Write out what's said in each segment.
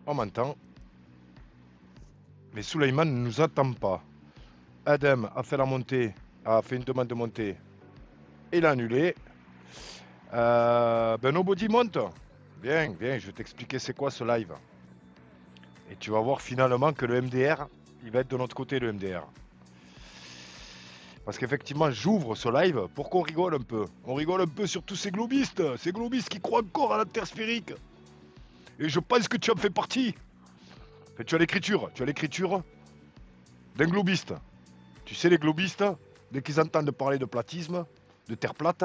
On m'entend. Mais Souleyman ne nous attend pas. Adem a fait la montée, a fait une demande de montée. Il a annulé. Nobody monte. Viens, viens, je vais t'expliquer c'est quoi ce live. Et tu vas voir finalement que le MDR, il va être de notre côté, le MDR. Parce qu'effectivement, j'ouvre ce live pour qu'on rigole un peu. On rigole un peu sur tous ces globistes qui croient encore à la Terre sphérique. Et je pense que tu en fais partie. Enfin, tu as l'écriture d'un globiste. Tu sais, les globistes, dès qu'ils entendent parler de platisme, de terre plate,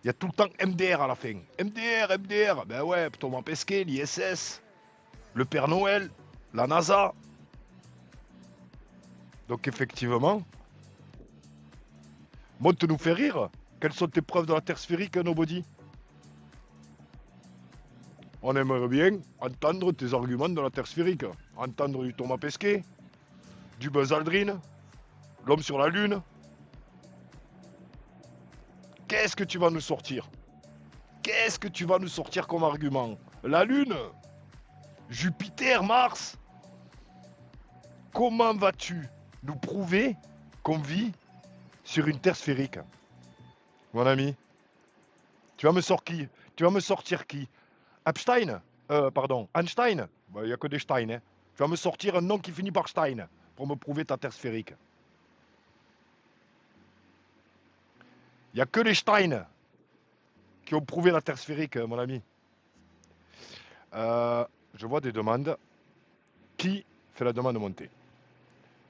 il y a tout le temps MDR à la fin. MDR, MDR. Ben ouais, Thomas Pesquet, l'ISS, le Père Noël, la NASA. Donc effectivement, monte nous fait rire. Quelles sont tes preuves de la Terre sphérique, Nobody? On aimerait bien entendre tes arguments de la Terre sphérique. Entendre du Thomas Pesquet, du Buzz Aldrin, l'homme sur la Lune. Qu'est-ce que tu vas nous sortir? Qu'est-ce que tu vas nous sortir comme argument? La Lune? Jupiter? Mars? Comment vas-tu nous prouver qu'on vit sur une Terre sphérique? Mon ami, tu vas me sortir qui? Tu vas me sortir qui? Epstein? Pardon, Einstein? Il n'y a que des Stein. Hein. Tu vas me sortir un nom qui finit par Stein pour me prouver ta Terre sphérique. Il n'y a que les Stein qui ont prouvé la Terre sphérique, mon ami. Je vois des demandes. Qui fait la demande de montée?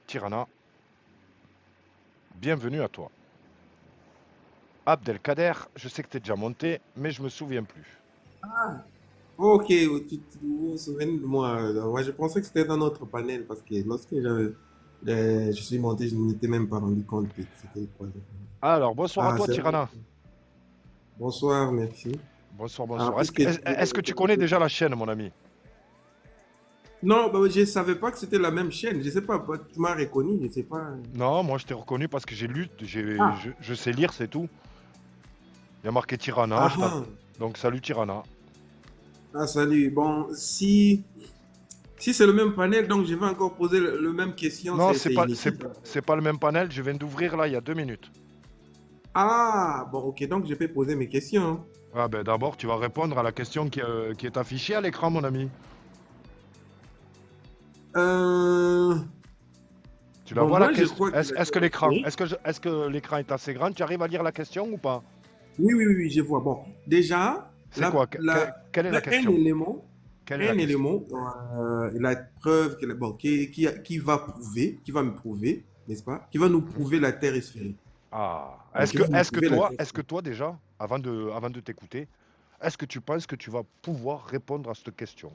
Tirana. Bienvenue à toi. Abdelkader, je sais que tu es déjà monté, mais je me souviens plus. Ah, ok, vous vous souvenez de moi. Moi, je pensais que c'était dans notre panel parce que lorsque je suis monté, je ne m'étais même pas rendu compte que c'était quoi. Alors, bonsoir à Ah, toi, c'est vrai. Tirana. Bonsoir, merci. Bonsoir, Alors, bonsoir. puisque Est-ce que tu connais déjà la chaîne, mon ami? non, bah, je ne savais pas que c'était la même chaîne. Je sais pas, bah, tu m'as reconnu, je sais pas. Non, moi je t'ai reconnu parce que j'ai lu, Ah, je sais lire, c'est tout. Il y a marqué Tirana, ah, ah. donc salut Tirana. Ah, salut. Bon, si c'est le même panel, donc je vais encore poser le même question, Non, c'est illicite. c'est pas le même panel, je viens d'ouvrir là il y a 2 minutes. Ah, bon, ok, donc je peux poser mes questions. Ah ben d'abord tu vas répondre à la question qui est affichée à l'écran, mon ami. Euh, Tu la bon, vois la moi, je question? crois que Est-ce que l'écran, oui. est-ce que l'écran est assez grand? Tu arrives à lire la question ou pas? Oui, oui, oui, oui, je vois. Bon, déjà, C'est quoi? Quelle est la un question? élément, Quelle est la question? la preuve bon, qui va prouver, qui va me prouver, n'est-ce pas? Qui va nous Mhm. prouver la Terre est sphérique. Ah, Donc, qui va nous prouver la Terre est est-ce que sphérique. toi déjà, avant de t'écouter, est-ce que tu penses que tu vas pouvoir répondre à cette question?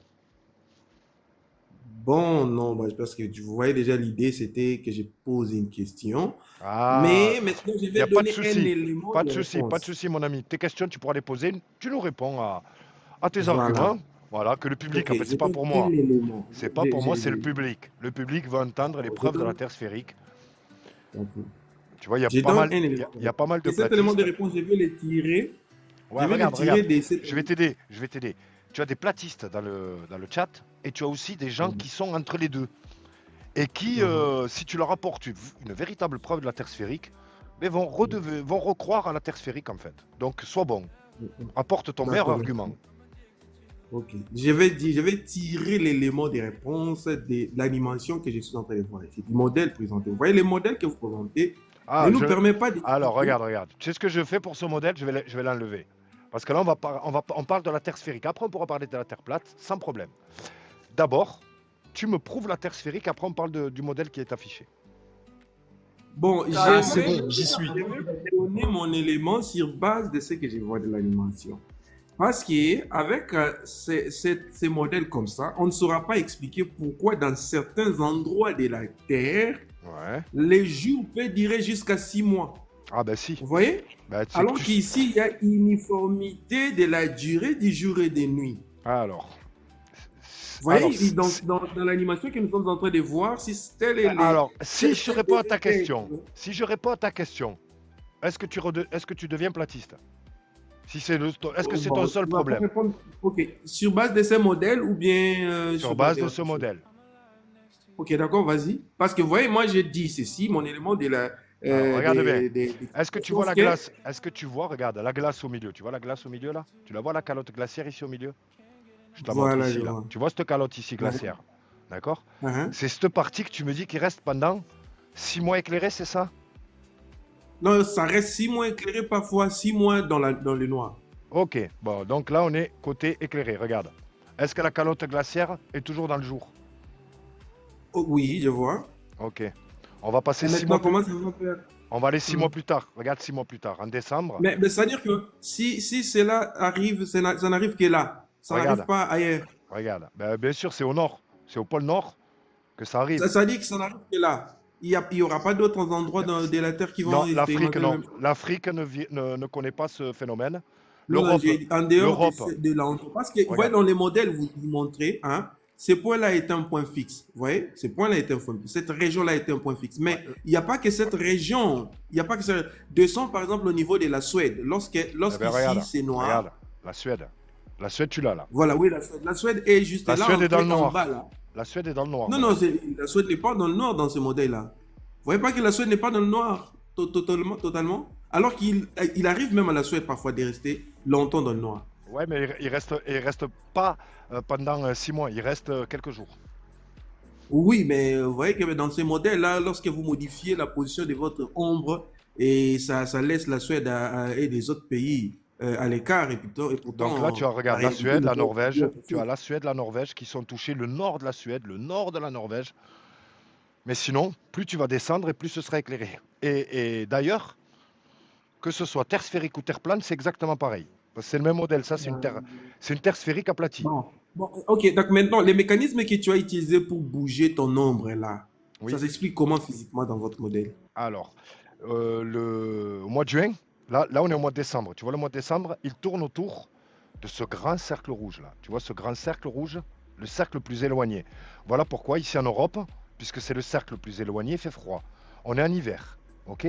Bon, non, bah, parce que tu voyais déjà l'idée, c'était que j'ai posé une question. Ah, Mais maintenant, je il n'y vais a pas de donner un souci. élément Pas de de souci, pas de réponse. souci, mon ami. Tes questions, tu pourras les poser. Tu nous réponds à tes Voilà. arguments. Voilà, que le public, Ok, en fait, je c'est pas donne pour un moi. élément. C'est pas pour moi, c'est le public. Le public veut entendre les Je preuves de la donne, Terre sphérique. ok. Tu vois, Je donne un élément il de y a pas réponse. mal de Et cet élément de platistes. réponse, je vais le tirer. Ouais, Je vais le regarde, tirer regarde. de cet Je vais t'aider, je vais t'aider. Tu as des platistes dans le chat et tu as aussi des gens Mhm, qui sont entre les deux. Et qui, mhm, si tu leur apportes une véritable preuve de la Terre sphérique, mais vont recroire à la Terre sphérique en fait. Donc sois bon, mhm. apporte ton meilleur D'accord, argument. merci. Ok. Je vais tirer l'élément de réponse de l'animation que je suis en train de voir ici, du modèle présenté. Vous voyez, les modèles que vous présentez ne Ah, nous permet pas Alors d'expliquer. regarde, regarde. Tu sais ce que je fais pour ce modèle? Je vais l'enlever. Parce que là, on parle de la Terre sphérique. Après, on pourra parler de la Terre plate, sans problème. D'abord, tu me prouves la Terre sphérique, après on parle du modèle qui est affiché. Bon, Ah, c'est bon, j'y suis. je vais donner mon élément sur base de ce que je vois de l'animation. Parce qu'avec ces modèles comme ça, on ne saura pas expliquer pourquoi dans certains endroits de la Terre, Ouais. les jours peuvent durer jusqu'à 6 mois. Ah ben si. Vous voyez? Ben, tu sais que Alors qu'ici, il y a uniformité de la durée du jour et des nuits. Alors. Vous Alors, voyez, dans l'animation que nous sommes en train de voir, si tel est alors, si je réponds à ta les- question, est-ce que tu deviens platiste? Si c'est est-ce que c'est ton Bon, seul tu vas pas problème? répondre. Ok. Sur base de ces modèles ou bien Sur sur base base de de ce autre chose? modèle. Ok, d'accord, vas-y. Parce que vous voyez, moi j'ai dit ceci, mon élément de la Alors, regarde bien. des Est-ce que tu vois connaissances la que. glace? Est-ce que tu vois, regarde, la glace au milieu. Tu vois la glace au milieu là? Tu la vois la calotte glaciaire ici au milieu? Je te la montre Voilà, je ici là. vois. Tu vois cette calotte ici Ouais. glaciaire? D'accord? Hein. C'est cette partie que tu me dis qui reste pendant 6 mois éclairés, c'est ça? Non, ça reste 6 mois éclairé, parfois 6 mois dans le noir. Ok, bon, donc là on est côté éclairé, regarde. Est-ce que la calotte glaciaire est toujours dans le jour? Oh, oui, je vois. Ok. On va passer Et 6 maintenant, mois plus. comment ça va faire? On va aller 6 mois Mhm. plus tard. Regarde 6 mois plus tard. En décembre. Mais c'est-à-dire que si cela arrive, ça n'arrive que là. Ça n'arrive Regarde. pas ailleurs. Regarde. Ben, bien sûr, c'est au nord. C'est au pôle nord que ça arrive. Ça dit que ça n'arrive que là. Il y aura pas d'autres endroits de la Terre qui vont Non, l'Afrique, expérimenter la non. même chose. L'Afrique ne connaît pas ce phénomène. Non, non, L'Europe, en dehors l'Europe, de l'endroit. Parce que, vous voyez, regarde. dans les modèles, vous montrez, hein, ce point-là est un point fixe. Vous voyez, ce point-là est un point fixe. Cette région-là est un point fixe. Ouais, Mais il n'y a pas que cette région. Il n'y a pas que ça. Descends, par exemple, au niveau de la Suède. eh ben, Lorsqu'ici, regarde. c'est Regarde. noir. La Suède. La Suède, tu l'as là. Voilà, oui, la Suède. La Suède est juste La là, Suède est dans le en bas, noir. là. La Suède est dans le noir, Non, mon non, ami. la Suède n'est pas dans le noir dans ce modèle-là. Vous voyez pas que la Suède n'est pas dans le noir totalement, totalement? Alors qu'il arrive même à la Suède parfois de rester longtemps dans le noir. Ouais, mais il reste pas pendant 6 mois. Il reste quelques jours. Oui, mais vous voyez que dans ces modèles-là, lorsque vous modifiez la position de votre ombre, et ça laisse la Suède et les autres pays à l'écart, et Donc là, tu pourtant, as, la regarde, la réalité Suède, nous la dit Norvège. autre Tu as chose. la Suède, la Norvège qui sont touchés, le nord de la Suède, le nord de la Norvège. Mais sinon, plus tu vas descendre et plus ce sera éclairé. Et d'ailleurs, que ce soit terre sphérique ou terre plane, c'est exactement pareil. Parce que c'est le même modèle. Ça, c'est une terre sphérique aplatie. Bon, bon, ok, donc maintenant, les mécanismes que tu as utilisés pour bouger ton ombre là, ça Oui. s'explique comment physiquement dans votre modèle? Alors, au mois de juin, là, on est au mois de décembre. Tu vois, le mois de décembre, il tourne autour de ce grand cercle rouge là. Tu vois, ce grand cercle rouge, le cercle le plus éloigné. Voilà pourquoi ici en Europe, puisque c'est le cercle le plus éloigné, il fait froid. On est en hiver, ok?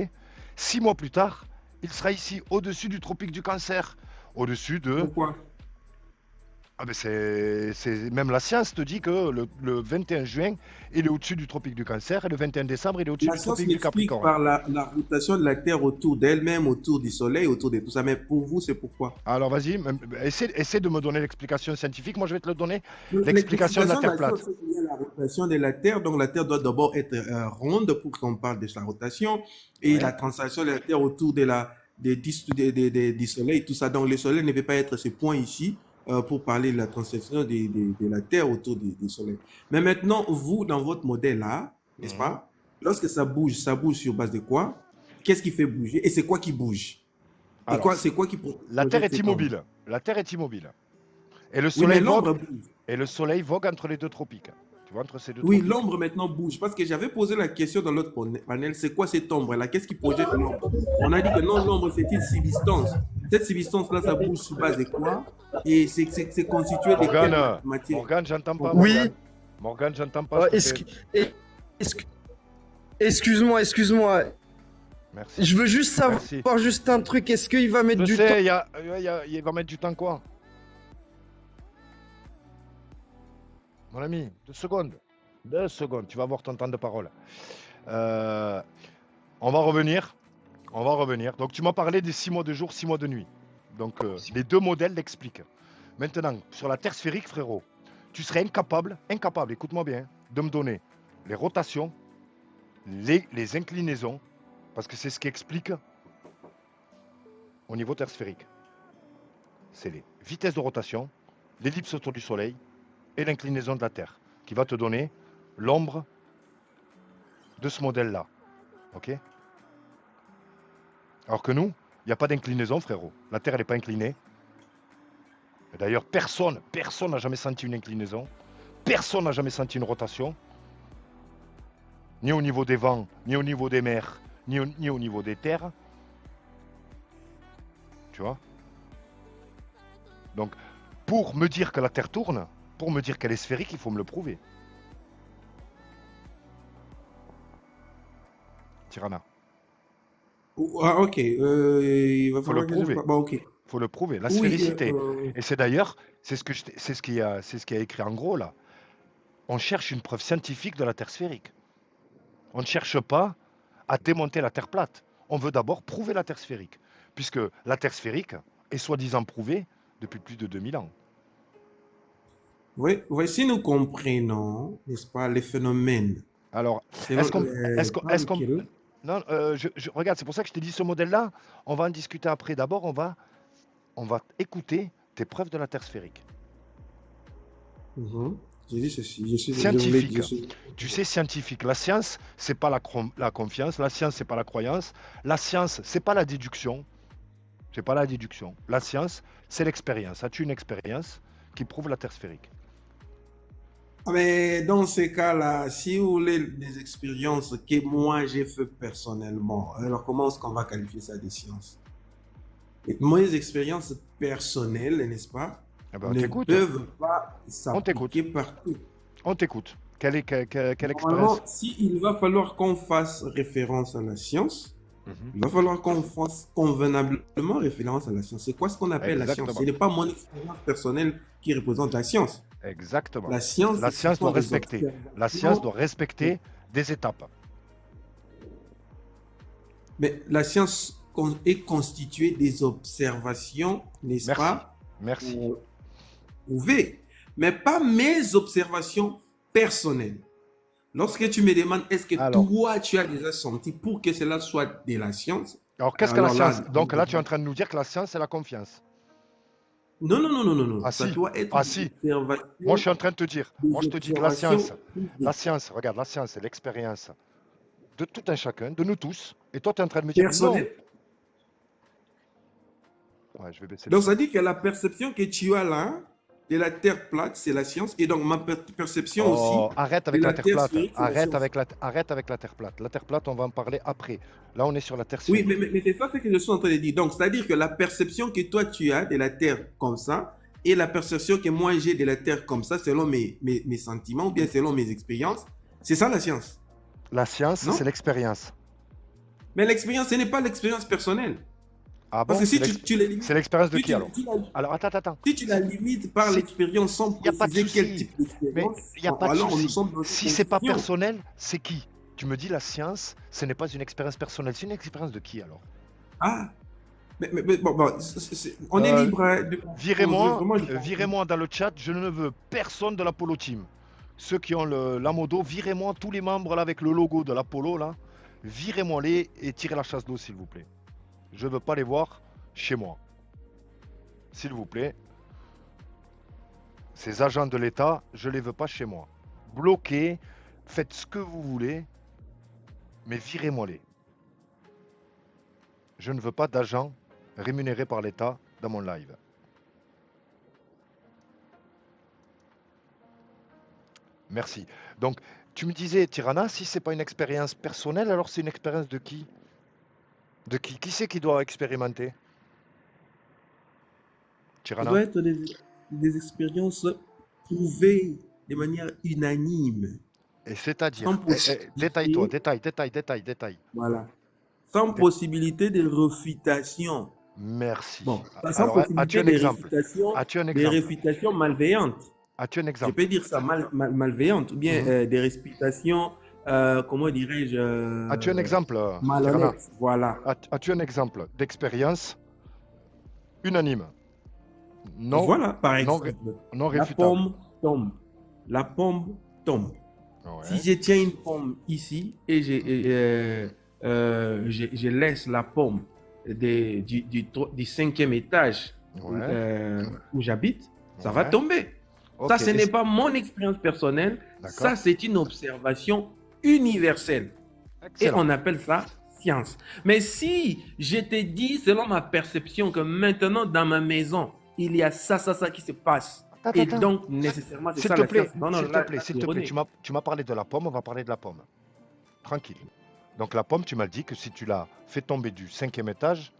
6 mois plus tard, il sera ici au-dessus du tropique du Cancer, au-dessus de. Pourquoi? Ah ben même la science te dit que le 21 juin, il est au-dessus du tropique du Cancer et le 21 décembre, il est au-dessus La du science tropique du l'explique Capricorne. par la rotation de la Terre autour d'elle-même, autour du Soleil, autour de tout ça. Mais pour vous, c'est pourquoi? Alors vas-y, essaie de me donner l'explication scientifique. Moi, je vais te le donner. L'explication de la L'explication de Terre la plate. chose, c'est qu'il y a la rotation de la Terre. Donc, la Terre doit d'abord être ronde pour qu'on parle de sa rotation. Et Ouais. la translation de la Terre autour du Soleil, tout ça. Donc, le Soleil ne peut pas être ce point ici pour parler de la translation de la Terre autour du Soleil. Mais maintenant, vous, dans votre modèle-là, n'est-ce Mhm. pas? Lorsque ça bouge sur base de quoi? Qu'est-ce qui fait bouger? Et c'est quoi qui bouge? Et Alors, c'est quoi qui la Terre projette est cet ombre? immobile. La Terre est immobile. Et le Oui, mais Soleil vogue. l'ombre bouge. Et le Soleil vogue entre les deux tropiques. Tu vois, entre ces deux Oui, tropiques. l'ombre maintenant bouge. Parce que j'avais posé la question dans l'autre panel, c'est quoi cette ombre-là? Qu'est-ce qui projette l'ombre? On a dit que non, l'ombre, c'est une substance. Cette substance-là, ça bouge sur base de quoi? Et c'est constitué de quelle Morgane, matière? Morgane, j'entends pas, Oui, Morgane. Morgane, j'entends pas ce que est-ce tu. que... eh, est-ce que- excuse-moi. Merci. Je veux juste Merci. savoir juste un truc. Est-ce qu'il va mettre Je du temps? sais, il va mettre du temps quoi? Mon ami, 2 secondes. 2 secondes, tu vas avoir ton temps de parole. Euh, on va revenir. On va revenir. Donc, tu m'as parlé des 6 mois de jour, 6 mois de nuit. Donc, les deux modèles l'expliquent. Maintenant, sur la Terre sphérique, frérot, tu serais incapable, écoute-moi bien, de me donner les rotations, les inclinaisons, parce que c'est ce qui explique au niveau Terre sphérique. C'est les vitesses de rotation, l'ellipse autour du Soleil et l'inclinaison de la Terre, qui va te donner l'ombre de ce modèle-là. Ok? Alors que nous, il n'y a pas d'inclinaison, frérot. La Terre, elle n'est pas inclinée. D'ailleurs, personne n'a jamais senti une inclinaison. Personne n'a jamais senti une rotation. Ni au niveau des vents, ni au niveau des mers, ni au niveau des terres. Tu vois? Donc, pour me dire que la Terre tourne, pour me dire qu'elle est sphérique, il faut me le prouver. Tirana. Ah, ok. Il va Faut le falloir que je... prouver. Bon, ok. Faut le prouver. La Oui, sphéricité. Et c'est d'ailleurs, c'est ce qui a écrit en gros là. On cherche une preuve scientifique de la Terre sphérique. On ne cherche pas à démonter la Terre plate. On veut d'abord prouver la Terre sphérique, puisque la Terre sphérique est soi-disant prouvée depuis plus de 2000 ans. oui, si nous comprenons, n'est-ce pas, les phénomènes, Alors, selon est-ce qu'on... Non, regarde, c'est pour ça que je t'ai dit ce modèle-là. On va en discuter après. D'abord, on va écouter tes preuves de la Terre sphérique. J'ai dit ceci, je suis Scientifique. Tu sais, scientifique. La science, c'est pas la confiance. La science, c'est pas la croyance. La science, c'est pas la déduction. C'est pas la déduction. La science, c'est l'expérience. As-tu une expérience qui prouve la Terre sphérique? Mais dans ces cas-là, si vous voulez des expériences que moi j'ai fait personnellement, alors comment est-ce qu'on va qualifier ça des sciences? Et mes expériences personnelles, n'est-ce pas, Eh ben, ne t'écoute. peuvent pas s'appliquer partout. On t'écoute. Quelle expérience? Normalement, il va falloir qu'on fasse référence à la science, il va falloir qu'on fasse convenablement référence à la science. C'est quoi ce qu'on appelle la science? Ce n'est pas mon expérience personnelle qui représente la science. Exactement. La science doit respecter. La science doit respecter des étapes. Mais la science est constituée des observations, n'est-ce pas? Merci. Prouvées, mais pas mes observations personnelles. Lorsque tu me demandes, est-ce que toi, tu as déjà senti pour que cela soit de la science? Alors, qu'est-ce que la science? Donc là, tu es en train de nous dire que la science, c'est la confiance. Non. Ah, ça si. doit être Moi, je suis en train de te dire. Moi, je te dis que la science, regarde, la science, c'est l'expérience de tout un chacun, de nous tous. Et toi, tu es en train de me dire personnel. Non. Ouais, je vais baisser. Donc, ça dit que la perception que tu as là de la Terre plate, c'est la science. Et donc, ma perception aussi. Arrête avec la Terre plate. Sphérique, arrête avec la Terre plate. La Terre plate, on va en parler après. Là, on est sur la Terre sphérique. Oui, mais c'est ça ce que je suis en train de dire. Donc, c'est-à-dire que la perception que toi, tu as de la Terre comme ça, et la perception que moi, j'ai de la Terre comme ça, selon mes sentiments ou bien selon mes expériences, c'est ça la science. La science, c'est l'expérience. Mais l'expérience, ce n'est pas l'expérience personnelle. Ah bon? Parce que si tu la limites, c'est l'expérience de qui alors? Alors attends. Si tu la limites par l'expérience sans préciser quel type d'expérience, il n'y a pas de souci. Si c'est pas personnel, c'est qui? Tu me dis la science, ce n'est pas une expérience personnelle. C'est une expérience de qui alors? Ah, mais bon, on est libre. Virez-moi dans le chat. Je ne veux personne de l'Apollo Team. Ceux qui ont la modo, virez-moi tous les membres là avec le logo de l'Apollo là. Virez-moi-les et tirez la chasse d'eau s'il vous plaît. Je ne veux pas les voir chez moi. S'il vous plaît. Ces agents de l'État, je ne les veux pas chez moi. Bloquez, faites ce que vous voulez, mais virez-moi-les. Je ne veux pas d'agents rémunérés par l'État dans mon live. Merci. Donc, tu me disais, Tirana, si ce n'est pas une expérience personnelle, alors c'est une expérience de qui? De qui? Qui c'est qui doit expérimenter? Tirana? Ça doit être des expériences prouvées de manière unanime. Et c'est-à-dire, détaille-toi, détaille. Voilà. Sans possibilité de réfutation. Merci. Bon, sans possibilité de réfutation malveillante. As-tu un exemple? Je peux dire ça malveillante, ou bien des réfutations, comment dirais-je? As-tu un exemple? Malhonnête, voilà. As-tu un exemple d'expérience unanime? Non. Voilà, par exemple. Non réfutable. La pomme tombe. Ouais. Si je tiens une pomme ici et je laisse la pomme du 5e étage où j'habite, ça va tomber. Okay. Ça, ce n'est pas mon expérience personnelle. Ça, c'est une observation universelle. Excellent. Et on appelle ça science. Mais si je te dis, selon ma perception, que maintenant, dans ma maison, il y a ça qui se passe. Et donc, nécessairement, c'est ça la science. S'il te plaît, tu m'as parlé de la pomme, on va parler de la pomme. Tranquille. Donc, la pomme, tu m'as dit que si tu la fais tomber du 5e étage,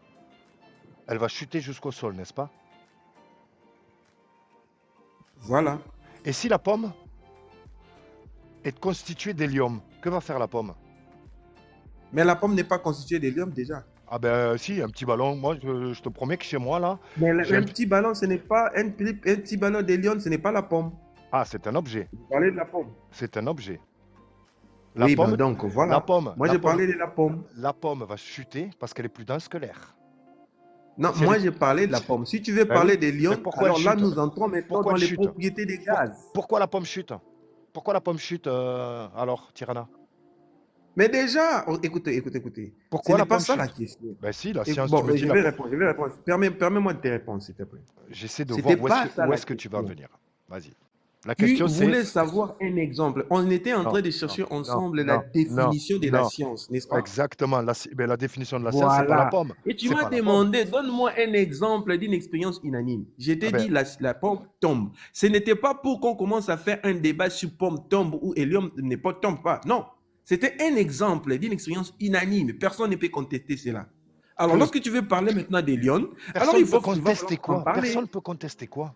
elle va chuter jusqu'au sol, n'est-ce pas? Voilà. Et si la pomme est constituée d'hélium, que va faire la pomme? Mais la pomme n'est pas constituée d'hélium déjà. Ah ben si, un petit ballon. Moi, je te promets que chez moi, là, Mais j'ai un petit ballon, ce n'est pas un petit ballon de lion, ce n'est pas la pomme. Ah, c'est un objet. Vous parlez de la pomme. C'est un objet. La Oui, ben pomme, donc la voilà. pomme, Moi, la j'ai pomme, parlé de la pomme. la pomme va chuter parce qu'elle est plus dense que l'air. Non, Si elle moi, est- j'ai parlé de la pomme. Si tu veux Ben oui, parler des mais lions, pourquoi elle alors là, chute? nous entrons maintenant Pourquoi dans elle les chute? propriétés des Pour- gaz. Pourquoi la pomme chute? Pourquoi la pomme chute, alors, Tirana? Mais déjà, écoutez. Ce Pourquoi n'est la pas pomme ça la chute? question. Ben si, la Et science, tu bon, me dis je la... vais répondre, Permets-moi de te répondre, s'il te plaît. J'essaie de C'était voir pas ça où la est-ce que tu vas en question. venir. Vas-y. La Tu question c'est... voulais savoir un exemple. On était en Non, train de non, chercher non, ensemble la non, non, définition de la non. science, n'est-ce pas? Exactement. Ben, la définition de la science, c'est pas la Voilà. pomme. Et tu C'est m'as pas la pomme. demandé, donne-moi un exemple d'une expérience unanime. Je Ah t'ai ben, dit, la pomme tombe. Ce n'était pas pour qu'on commence à faire un débat sur pomme tombe ou hélium n'est pas tombe pas. Non. C'était un exemple d'une expérience unanime. Personne ne peut contester cela. Alors, que lorsque tu veux parler maintenant des lions, alors personne il peut va falloir contester en quoi? parler, Personne peut contester quoi?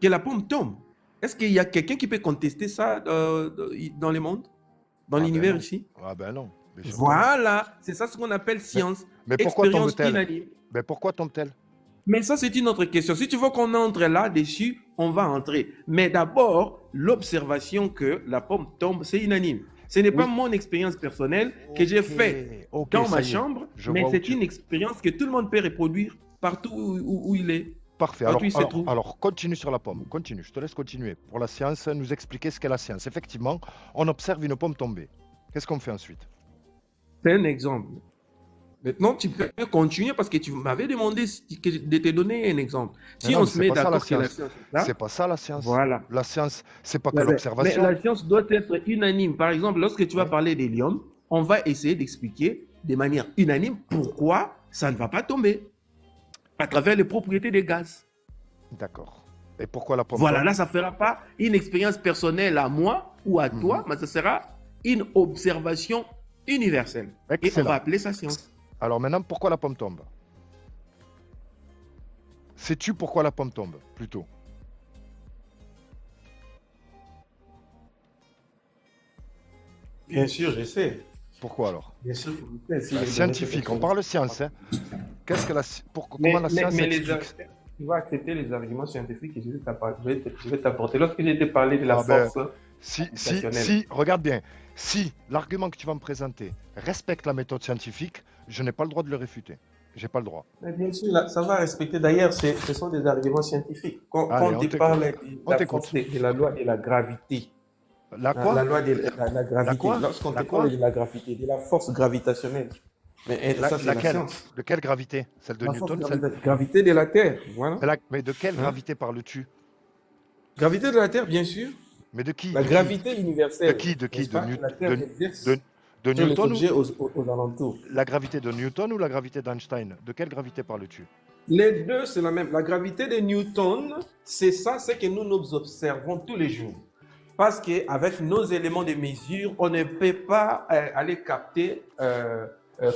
que la pomme tombe. Est-ce qu'il y a quelqu'un qui peut contester ça dans le monde, dans Ah ben l'univers non. ici? Ah ben non. Bien sûr que non. Voilà, c'est ça ce qu'on appelle science, Mais pourquoi expérience tombe-t-elle? unanime. Ben pourquoi tombe-t-elle? Mais ça, c'est une autre question. Si tu veux qu'on entre là-dessus, on va entrer. Mais d'abord, l'observation que la pomme tombe, c'est unanime. Ce n'est pas Oui. mon expérience personnelle que j'ai faite Ok, dans ça ma y est. chambre, Je mais vois où c'est tu- une expérience que tout le monde peut reproduire partout où il est, Parfait. partout où il se trouve. Alors, continue sur la pomme. Continue. Je te laisse continuer. Pour la science, nous expliquer ce qu'est la science. Effectivement, on observe une pomme tomber. Qu'est-ce qu'on fait ensuite? C'est un exemple. Maintenant, tu peux continuer parce que tu m'avais demandé de te donner un exemple. Si Mais non, on mais se c'est met pas ça, la d'accord que la science. science est là, C'est pas ça la science. voilà. La science, c'est pas que Mais l'observation. la science doit être unanime. Par exemple, lorsque tu vas Ouais. parler des lions, on va essayer d'expliquer de manière unanime pourquoi ça ne va pas tomber à travers les propriétés des gaz. D'accord. Et pourquoi la pomme Voilà, tombe? là, ça ne fera pas une expérience personnelle à moi ou à toi, mais ça sera une observation universelle. Et on Excellent. va appeler ça science. Alors maintenant, pourquoi la pomme tombe? Sais-tu pourquoi la pomme tombe, plutôt? Bien sûr, je sais. Pourquoi alors? Bien sûr, je sais. La scientifique, on parle science, hein. Qu'est-ce que comment la science explique? tu vas accepter les arguments scientifiques et je vais t'apporter. Lorsque j'ai parlé de la Ah ben, force, Si, regarde bien, si l'argument que tu vas me présenter respecte la méthode scientifique, je n'ai pas le droit de le réfuter. J'ai pas le droit. mais bien sûr, là, ça va respecter. D'ailleurs, ce sont des arguments scientifiques. Quand Allez, on on te t'écoute. parle de On la t'écoute. force de la loi de la gravité, La quoi? la loi de la gravité, quoi lorsqu'on La te quoi parle de la gravité, de la force gravitationnelle, mais ça, c'est la Laquelle? science. De quelle gravité? Celle de La force Newton? gravité de la Terre, voilà. Mais de quelle Hein? gravité parles-tu? Gravité de la Terre, bien sûr. Mais de qui? La De qui? gravité universelle. De qui? De qui? N'est-ce pas, que la Terre exerce De sur les Newton objets ou aux alentours. la gravité de Newton ou la gravité d'Einstein? De quelle gravité parles-tu? Les deux, c'est la même. La gravité de Newton, c'est ça, c'est que nous observons tous les jours. Parce qu'avec nos éléments de mesure, on ne peut pas aller capter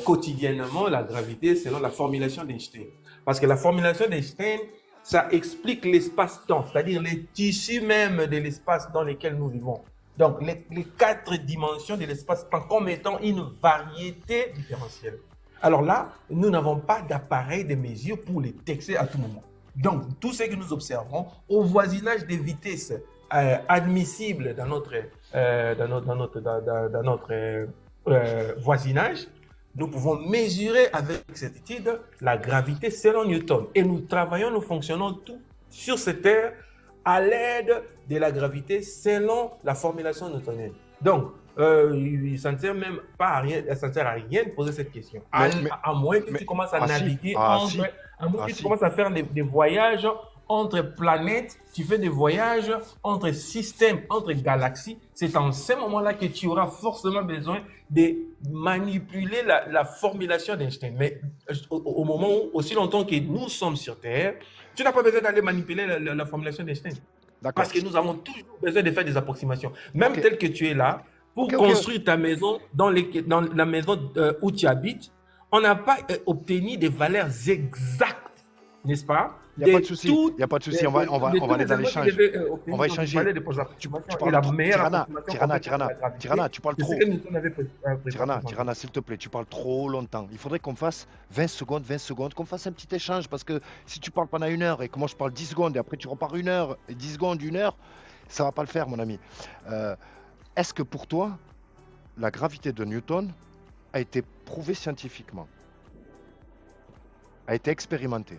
quotidiennement la gravité selon la formulation d'Einstein. Parce que la formulation d'Einstein, ça explique l'espace-temps, c'est-à-dire les tissus même de l'espace dans lequel nous vivons. Donc, les 4 dimensions de l'espace-temps comme étant une variété différentielle. Alors là, nous n'avons pas d'appareil de mesure pour les texter à tout moment. Donc, tout ce que nous observons au voisinage des vitesses admissibles dans notre voisinage, nous pouvons mesurer avec certitude la gravité selon Newton. Et nous travaillons, nous fonctionnons tout sur cette terre à l'aide de la gravité selon la formulation newtonienne. Donc, ça ne sert même pas à rien, ça ne sert à rien de poser cette question. À moins que tu commences à naviguer à moins que tu commences à faire des voyages entre planètes, tu fais des voyages entre systèmes, entre galaxies. C'est en ce moment-là que tu auras forcément besoin de manipuler la formulation d'Einstein. Mais au moment où, aussi longtemps que nous sommes sur Terre, tu n'as pas besoin d'aller manipuler la formulation d'Einstein. Parce que nous avons toujours besoin de faire des approximations. Même tel que tu es là, pour construire ta maison dans la maison où tu habites, on n'a pas obtenu des valeurs exactes n'est-ce pas? Il n'y a pas de souci. Il n'y a pas de souci. On va aller dans l'échange. On va échanger. Tu Et la parles meilleure Tirana, approximation qu'on fait sur la gravité, Tirana, tu parles c'est ce trop. que Newton avait présenté. Tirana, s'il te plaît, tu parles trop longtemps. Il faudrait qu'on fasse 20 secondes, qu'on fasse un petit échange. Parce que si tu parles pendant 1 heure et que moi je parle 10 secondes et après tu repars 1 heure et 10 secondes, 1 heure, ça va pas le faire, mon ami. Est-ce que pour toi, la gravité de Newton a été prouvée scientifiquement, a été expérimentée?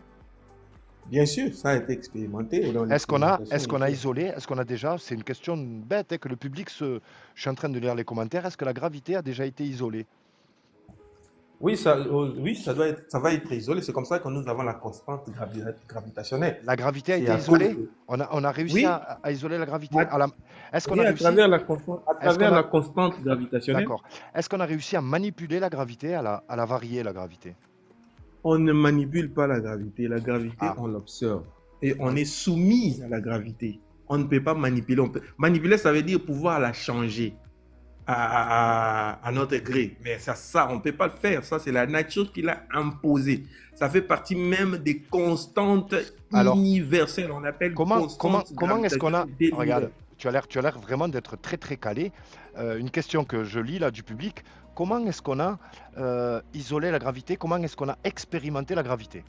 Bien sûr, ça a été expérimenté. Est-ce qu'on a isolé, est-ce qu'on a déjà, c'est une question bête que le public je suis en train de lire les commentaires, est-ce que la gravité a déjà été isolée? Oui, ça va être isolé. C'est comme ça que nous avons la constante gravitationnelle. La gravité a C'est été à isolée? cause On a réussi Oui. à isoler la gravité? À- Est-ce qu'on Oui, a à réussi? travers la constante gravitationnelle, D'accord. Est-ce qu'on a réussi à manipuler la gravité, à la varier, la gravité? on ne manipule pas la gravité. La gravité, Ah. on l'observe. Et on est soumis à la gravité. On ne peut pas manipuler. Manipuler, ça veut dire pouvoir la changer à notre gré. Mais ça, on ne peut pas le faire. Ça, c'est la nature qui l'a imposé. Ça fait partie même des constantes Alors, universelles. On appelle Comment est-ce qu'on a... gravitationnelles des Regarde, univers. tu as l'air vraiment d'être très très calé. Une question que je lis là du public. Comment est-ce qu'on a isolé la gravité? Comment est-ce qu'on a expérimenté la gravité?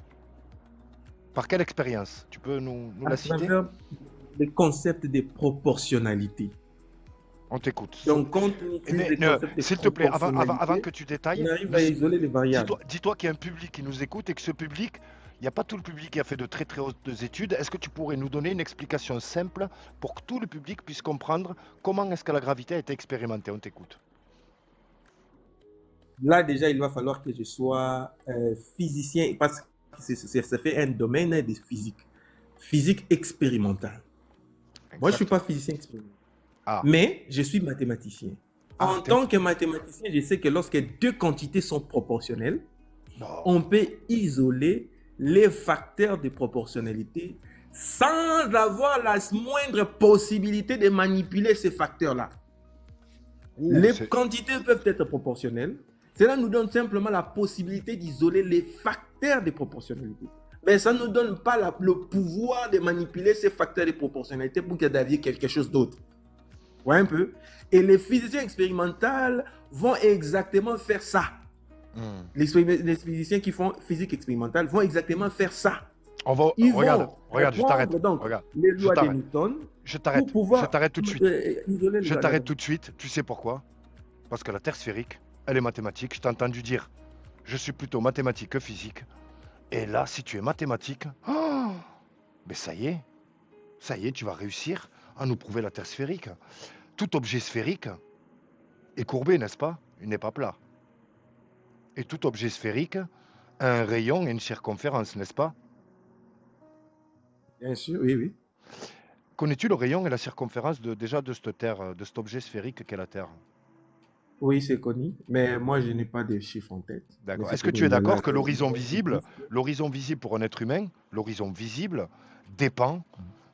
Par quelle expérience? Tu peux nous À la citer? travers les concepts de proportionnalité. On t'écoute. Donc, quand on utilise les concepts de S'il te plaît, avant proportionnalité, que tu détailles, on arrive à isoler les variables. dis-toi qu'il y a un public qui nous écoute et que ce public, il n'y a pas tout le public qui a fait de très très hautes études. Est-ce que tu pourrais nous donner une explication simple pour que tout le public puisse comprendre comment est-ce que la gravité a été expérimentée? On t'écoute. Là, déjà, il va falloir que je sois physicien, parce que ça fait un domaine de physique expérimentale. Moi, je ne suis pas physicien expérimental, Ah. mais je suis mathématicien. En tant que mathématicien, je sais que lorsque deux quantités sont proportionnelles, Non. on peut isoler les facteurs de proportionnalité sans avoir la moindre possibilité de manipuler ces facteurs-là. Les quantités peuvent être proportionnelles. Cela nous donne simplement la possibilité d'isoler les facteurs de proportionnalité. Mais ça ne nous donne pas le pouvoir de manipuler ces facteurs de proportionnalité pour que d'avoir quelque chose d'autre. Ouais, un peu. Et les physiciens expérimentaux vont exactement faire ça. Les physiciens qui font physique expérimentale vont exactement faire ça. Regarde, je t'arrête. Donc, les lois de Newton. Je t'arrête tout de suite. Je t'arrête tout de suite. Tu sais pourquoi? Parce que la Terre sphérique, elle est mathématique. Je t'ai entendu dire, je suis plutôt mathématique que physique. Et là, si tu es mathématique, mais ça y est, tu vas réussir à nous prouver la Terre sphérique. Tout objet sphérique est courbé, n'est-ce pas? Il n'est pas plat. Et tout objet sphérique a un rayon et une circonférence, n'est-ce pas? Bien sûr, oui, oui. Connais-tu le rayon et la circonférence de cette Terre, de cet objet sphérique qu'est la Terre? Oui, c'est connu, mais moi, je n'ai pas de chiffres en tête. D'accord. Est-ce que tu es d'accord que l'horizon visible pour un être humain, l'horizon visible dépend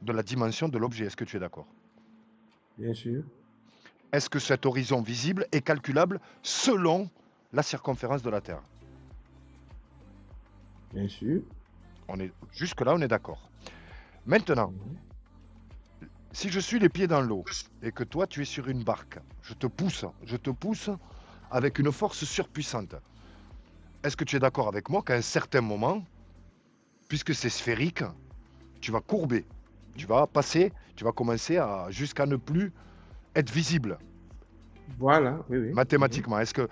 de la dimension de l'objet? Est-ce que tu es d'accord? Bien sûr. Est-ce que cet horizon visible est calculable selon la circonférence de la Terre? Bien sûr. Jusque-là, on est d'accord. Maintenant, si je suis les pieds dans l'eau et que toi, tu es sur une barque, je te pousse avec une force surpuissante. Est-ce que tu es d'accord avec moi qu'à un certain moment, puisque c'est sphérique, tu vas courber, tu vas commencer jusqu'à ne plus être visible? Voilà, oui, oui. Mathématiquement. Est-ce que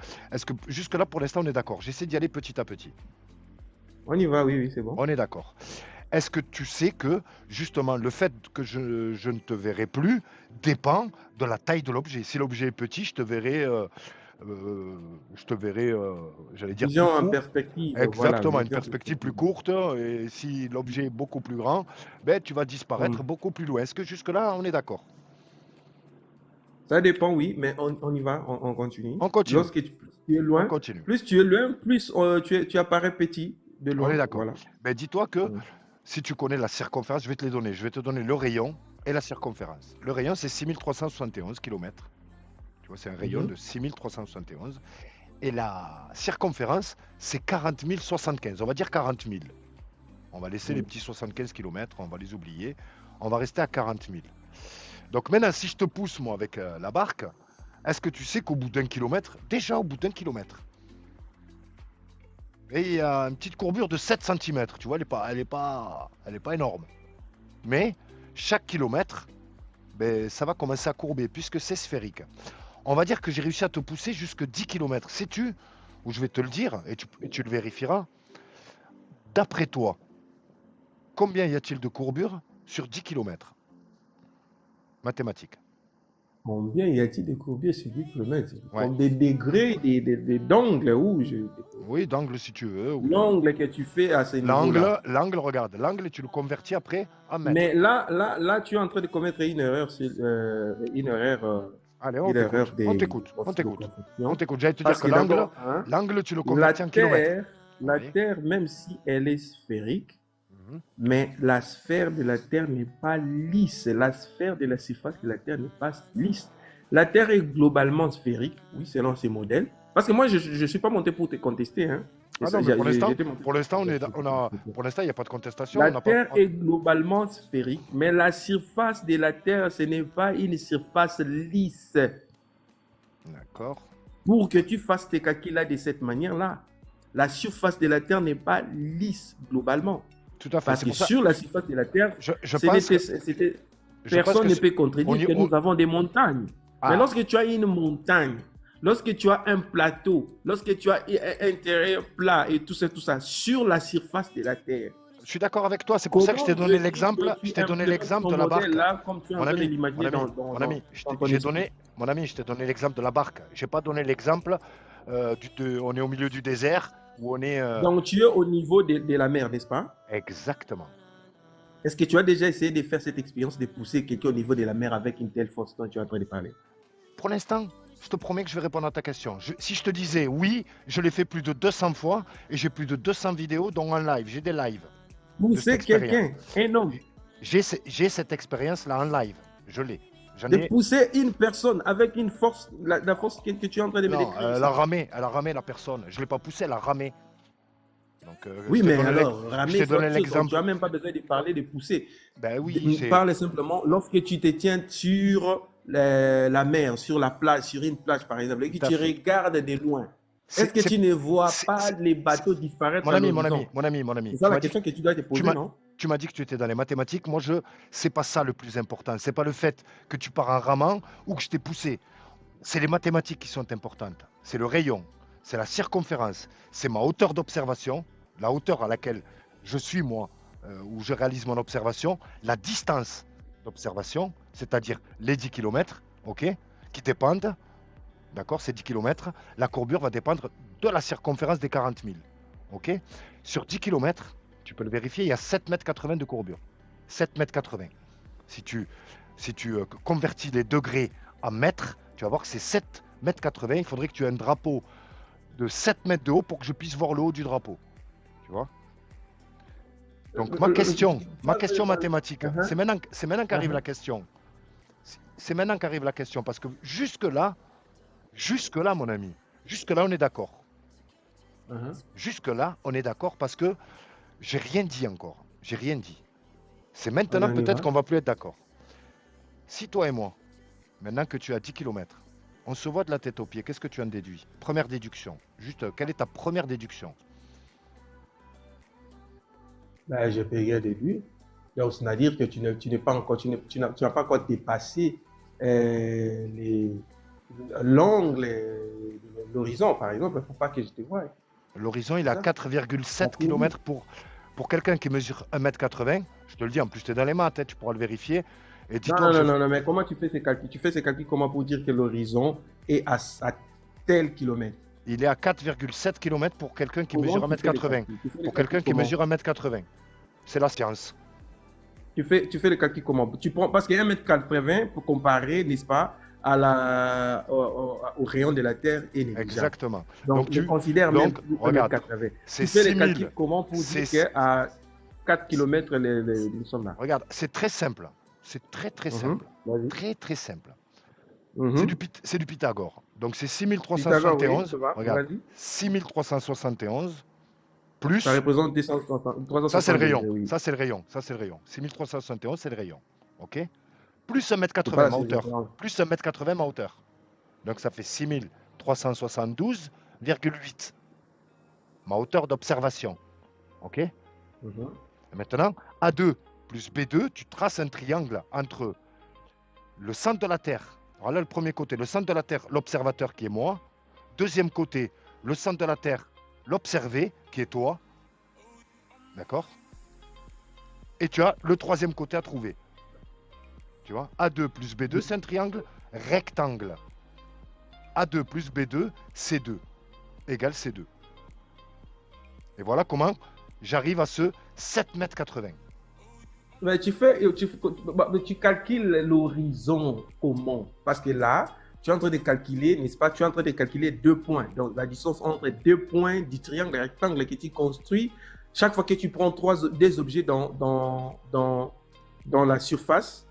jusque-là, pour l'instant, on est d'accord? J'essaie d'y aller petit à petit. On y va, oui, oui, c'est bon. On est d'accord. Est-ce que tu sais que, justement, le fait que je ne te verrai plus dépend de la taille de l'objet? Si l'objet est petit, je te verrai, j'allais dire, vision plus en court. perspective. Exactement, voilà, une perspective plus courte. Et si l'objet est beaucoup plus grand, ben, tu vas disparaître beaucoup plus loin. Est-ce que jusque-là, on est d'accord? Ça dépend, oui, mais on y va, on continue. On continue. Lorsque tu es loin, On continue. plus tu es loin, plus tu apparais petit de loin. On est d'accord. Voilà. Ben, dis-toi que si tu connais la circonférence, je vais te les donner. Je vais te donner le rayon et la circonférence. Le rayon, c'est 6371 km. Tu vois, c'est un rayon de 6371. Et la circonférence, c'est 40 075. On va dire 40 000. On va laisser les petits 75 km, on va les oublier. On va rester à 40 000. Donc maintenant, si je te pousse, moi, avec la barque, est-ce que tu sais qu'au bout d'un kilomètre, déjà au bout d'un kilomètre, et il y a une petite courbure de 7 cm, tu vois, elle est pas énorme. Mais chaque kilomètre, ben, ça va commencer à courber puisque c'est sphérique. On va dire que j'ai réussi à te pousser jusque 10 km. Sais-tu, ou je vais te le dire, et tu le vérifieras, d'après toi, combien y a-t-il de courbures sur 10 km? Mathématiques. Combien y a-t-il de courbiers sur 10 km? Ouais. Comme des degrés, d'angles Oui, d'angle si tu veux. ou- l'angle que tu fais à ce niveau-là. L'angle, regarde, l'angle, tu le convertis après en mètres. Mais là, tu es en train de commettre une erreur. Allez, Une erreur on t'écoute. J'allais te dire Parce que que l'angle, d'abord, l'angle, tu le la convertis en kilomètres. Terre, la Oui. Terre, même si elle est sphérique, Mhm. mais la sphère de la Terre n'est pas lisse. La sphère de la surface de la Terre n'est pas lisse. La Terre est globalement sphérique, oui, selon ces modèles. Parce que moi, je ne suis pas monté pour te contester. Hein. Ah non, mais J'étais monté pour l'instant, il n'y a pas de contestation. on La n'a pas- Terre est globalement sphérique, mais la surface de la Terre, ce n'est pas une surface lisse. D'accord. Pour que tu fasses tes calculs là de cette manière-là, la surface de la Terre n'est pas lisse globalement. Tout à fait. Parce C'est que pour ça- sur la surface de la Terre, je ce pense n'était- que- c'était- je pense personne que ne c'est- peut contredire on y- que on- nous avons des montagnes. Ah. Mais lorsque tu as une montagne, lorsque tu as un plateau, lorsque tu as un terrain plat et tout ça, sur la surface de la Terre, Je suis d'accord avec toi. C'est pour ça que je t'ai donné l'exemple. Je t'ai donné l'exemple de la barque. Là, comme tu es en Mon train de ami, l'imaginer mon dans, ami, dans- mon dans- ami, je dans t'ai- ton j'ai esprit. donné, mon ami, je t'ai donné l'exemple de la barque. J'ai pas donné l'exemple on est au milieu du désert où on est. Donc tu es au niveau de la mer, n'est-ce pas? Exactement. Est-ce que tu as déjà essayé de faire cette expérience de pousser quelqu'un au niveau de la mer avec une telle force dont tu es en train de parler? Pour l'instant, je te promets que je vais répondre à ta question. Si je te disais oui, je l'ai fait plus de 200 fois et j'ai plus de 200 vidéos, dont en live. J'ai des lives. Pousser cette expérience. quelqu'un, un homme, J'ai cette expérience-là en live. Je l'ai. J'en de ai. pousser une personne avec une force, la force que tu es en train de me Non, décrire. elle a ramé la personne. Je l'ai pas poussée, elle a ramé. Donc, Oui, je t'ai mais donné alors, l'ex- ramer, je t'ai donné tu l'exemple. n'as même pas besoin de parler de pousser. Ben oui, c'est. Parle simplement lorsque tu te tiens sur la mer, sur la plage, sur une plage par exemple, et que Tout à tu fait. regardes de loin. c'est- Est-ce que c'est- tu ne vois c'est- pas c'est- les bateaux disparaître Mon à ami, l'horizon? mon ami. C'est ça la question que tu dois te poser, m'as- non? Tu m'as dit que tu étais dans les mathématiques. Moi, c'est pas ça le plus important. C'est pas le fait que tu pars en ramant ou que je t'ai poussé. C'est les mathématiques qui sont importantes. C'est le rayon, c'est la circonférence, c'est ma hauteur d'observation, la hauteur à laquelle je suis moi, où je réalise mon observation, la distance d'observation, c'est-à-dire les 10 km, ok, qui dépendent, d'accord, ces 10 km, la courbure va dépendre de la circonférence des 40 000, ok. Sur 10 km, tu peux le vérifier, il y a 7,80 m de courbure. 7,80 m. Si tu convertis les degrés en mètres, tu vas voir que c'est 7,80 m. Il faudrait que tu aies un drapeau de 7 mètres de haut pour que je puisse voir le haut du drapeau. Tu vois? Donc ma question mathématique, c'est maintenant qu'arrive la question. C'est maintenant qu'arrive la question parce que jusque-là, mon ami, jusque-là on est d'accord. Jusque-là, on est d'accord parce que j'ai rien dit encore. J'ai rien dit. C'est maintenant On y peut-être va. qu'on va plus être d'accord. Si toi et moi, maintenant que tu as 10 km, on se voit de la tête aux pieds, qu'est-ce que tu en déduis? Première déduction. Juste, quelle est ta première déduction? Ben, je peux rien déduire. Donc, c'est-à-dire que tu n'es pas encore, tu n'as pas encore dépassé l'angle, l'horizon, par exemple. Il ne faut pas que je te voie. L'horizon, il est à Ça. 4,7 km pour quelqu'un qui mesure 1,80 m. Je te le dis, en plus, tu es dans les maths, hein, tu pourras le vérifier. Et dis-toi que Non, mais comment tu fais ces calculs? Tu fais ces calculs comment pour dire que l'horizon est à tel kilomètre? il est à 4,7 km pour quelqu'un qui mesure Comment tu fais les 1,80 m. calculs? Tu fais les Pour quelqu'un calculs qui comment? mesure 1,80 m. C'est la science. Tu fais le calcul comment? Tu prends, parce que 1,80 m pour comparer, n'est-ce pas, au rayon de la Terre est négligeable. Exactement. Donc, Donc, je considère même regarde, 1,80 m. c'est Tu fais les 6 calculs 000. comment pour dire C'est- qu'à 4 km, nous sommes là. Regarde, c'est très simple. C'est très très simple. Vas-y. Très très simple. Mhm. C'est du Pythagore. Donc c'est Pythagore, oui, 6371. ça va, Regarde, vas-y. 6371 plus... Ça représente 360 Ça, c'est le rayon. degrés, oui. Ça, c'est le rayon. Ça, c'est le rayon. 6371, c'est le rayon. OK? Plus 1m80 C'est pas ma la hauteur. différence. Plus 1m80 ma hauteur. Donc, ça fait 6372,8. Ma hauteur d'observation. OK? Mhm. Et maintenant, A2 plus B2, tu traces un triangle entre le centre de la Terre. Alors là, le premier côté, le centre de la Terre, l'observateur qui est moi. Deuxième côté, le centre de la Terre, l'observé qui est toi. D'accord? Et tu as le troisième côté à trouver. Tu vois? A2 plus B2, c'est un triangle rectangle. A2 plus B2, C2 égale C2. Et voilà comment j'arrive à ce 7,80 m. Mais tu calcules l'horizon comment? Parce que là, tu es en train de calculer, n'est-ce pas? Tu es en train de calculer 2 points. Donc, la distance entre 2 points du triangle rectangle que tu construis, chaque fois que tu prends des objets dans la surface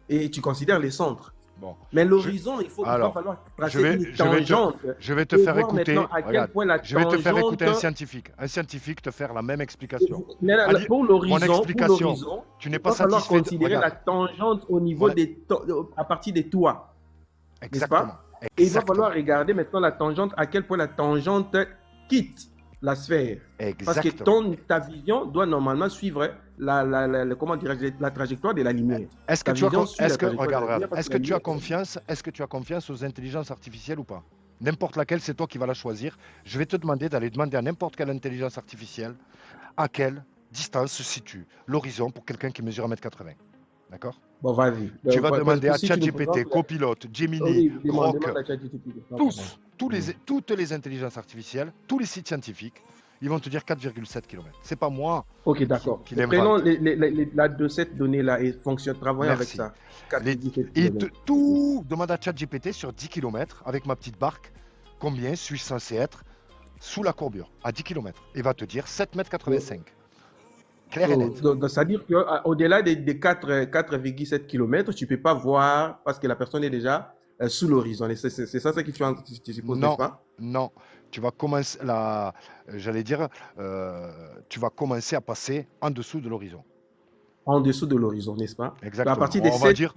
et tu considères les centres. Bon. Mais l'horizon, il va falloir tracer une tangente. Je vais te faire voir écouter. maintenant à quel Regarde, point la je vais te faire écouter un tangente- scientifique. Un scientifique te faire la même explication. Mais là, Ali, pour l'horizon, explication, tu n'es il pas va falloir satisfait de- considérer la regarde. tangente au niveau Voilà. à partir des toits. Exactement. Et il va Exactement. falloir regarder maintenant la tangente, à quel point la tangente quitte la sphère. Parce que Exactement. ta vision doit normalement suivre comment dirais-je, la trajectoire de la lumière. Est-ce que ta tu as vision suit la est-ce que trajectoire de la regarde, lumière regarde. parce Est-ce que que la tu as lumière- confiance Est-ce que tu as confiance aux intelligences artificielles ou pas? N'importe laquelle, c'est toi qui vas la choisir. Je vais te demander d'aller demander à n'importe quelle intelligence artificielle à quelle distance se situe l'horizon pour quelqu'un qui mesure 1m80. D'accord? Bon, vas-y. Tu vas Parce demander que à si tu nous ChatGPT, présentes- Copilote, Gemini, Oui, demande Grok, à ChatGPT. toutes les intelligences artificielles, tous les sites scientifiques, ils vont te dire 4,7 km. C'est pas moi. Ok, d'accord. Qui l'invente. Prenons la de cette donnée-là et travaillons avec Merci. ça. Et tout demande à ChatGPT sur 10 km avec ma petite barque, combien suis-je censé être sous la courbure à 10 km. Il va te dire 7,85 m. Clair et net. Donc, c'est-à-dire qu'au-delà des 4,7 km, tu ne peux pas voir parce que la personne est déjà sous l'horizon. Et c'est ça que tu supposes, Non. n'est-ce pas? Non, tu vas commencer tu vas commencer à passer en dessous de l'horizon. En dessous de l'horizon, n'est-ce pas? Exactement. À partir des on va dire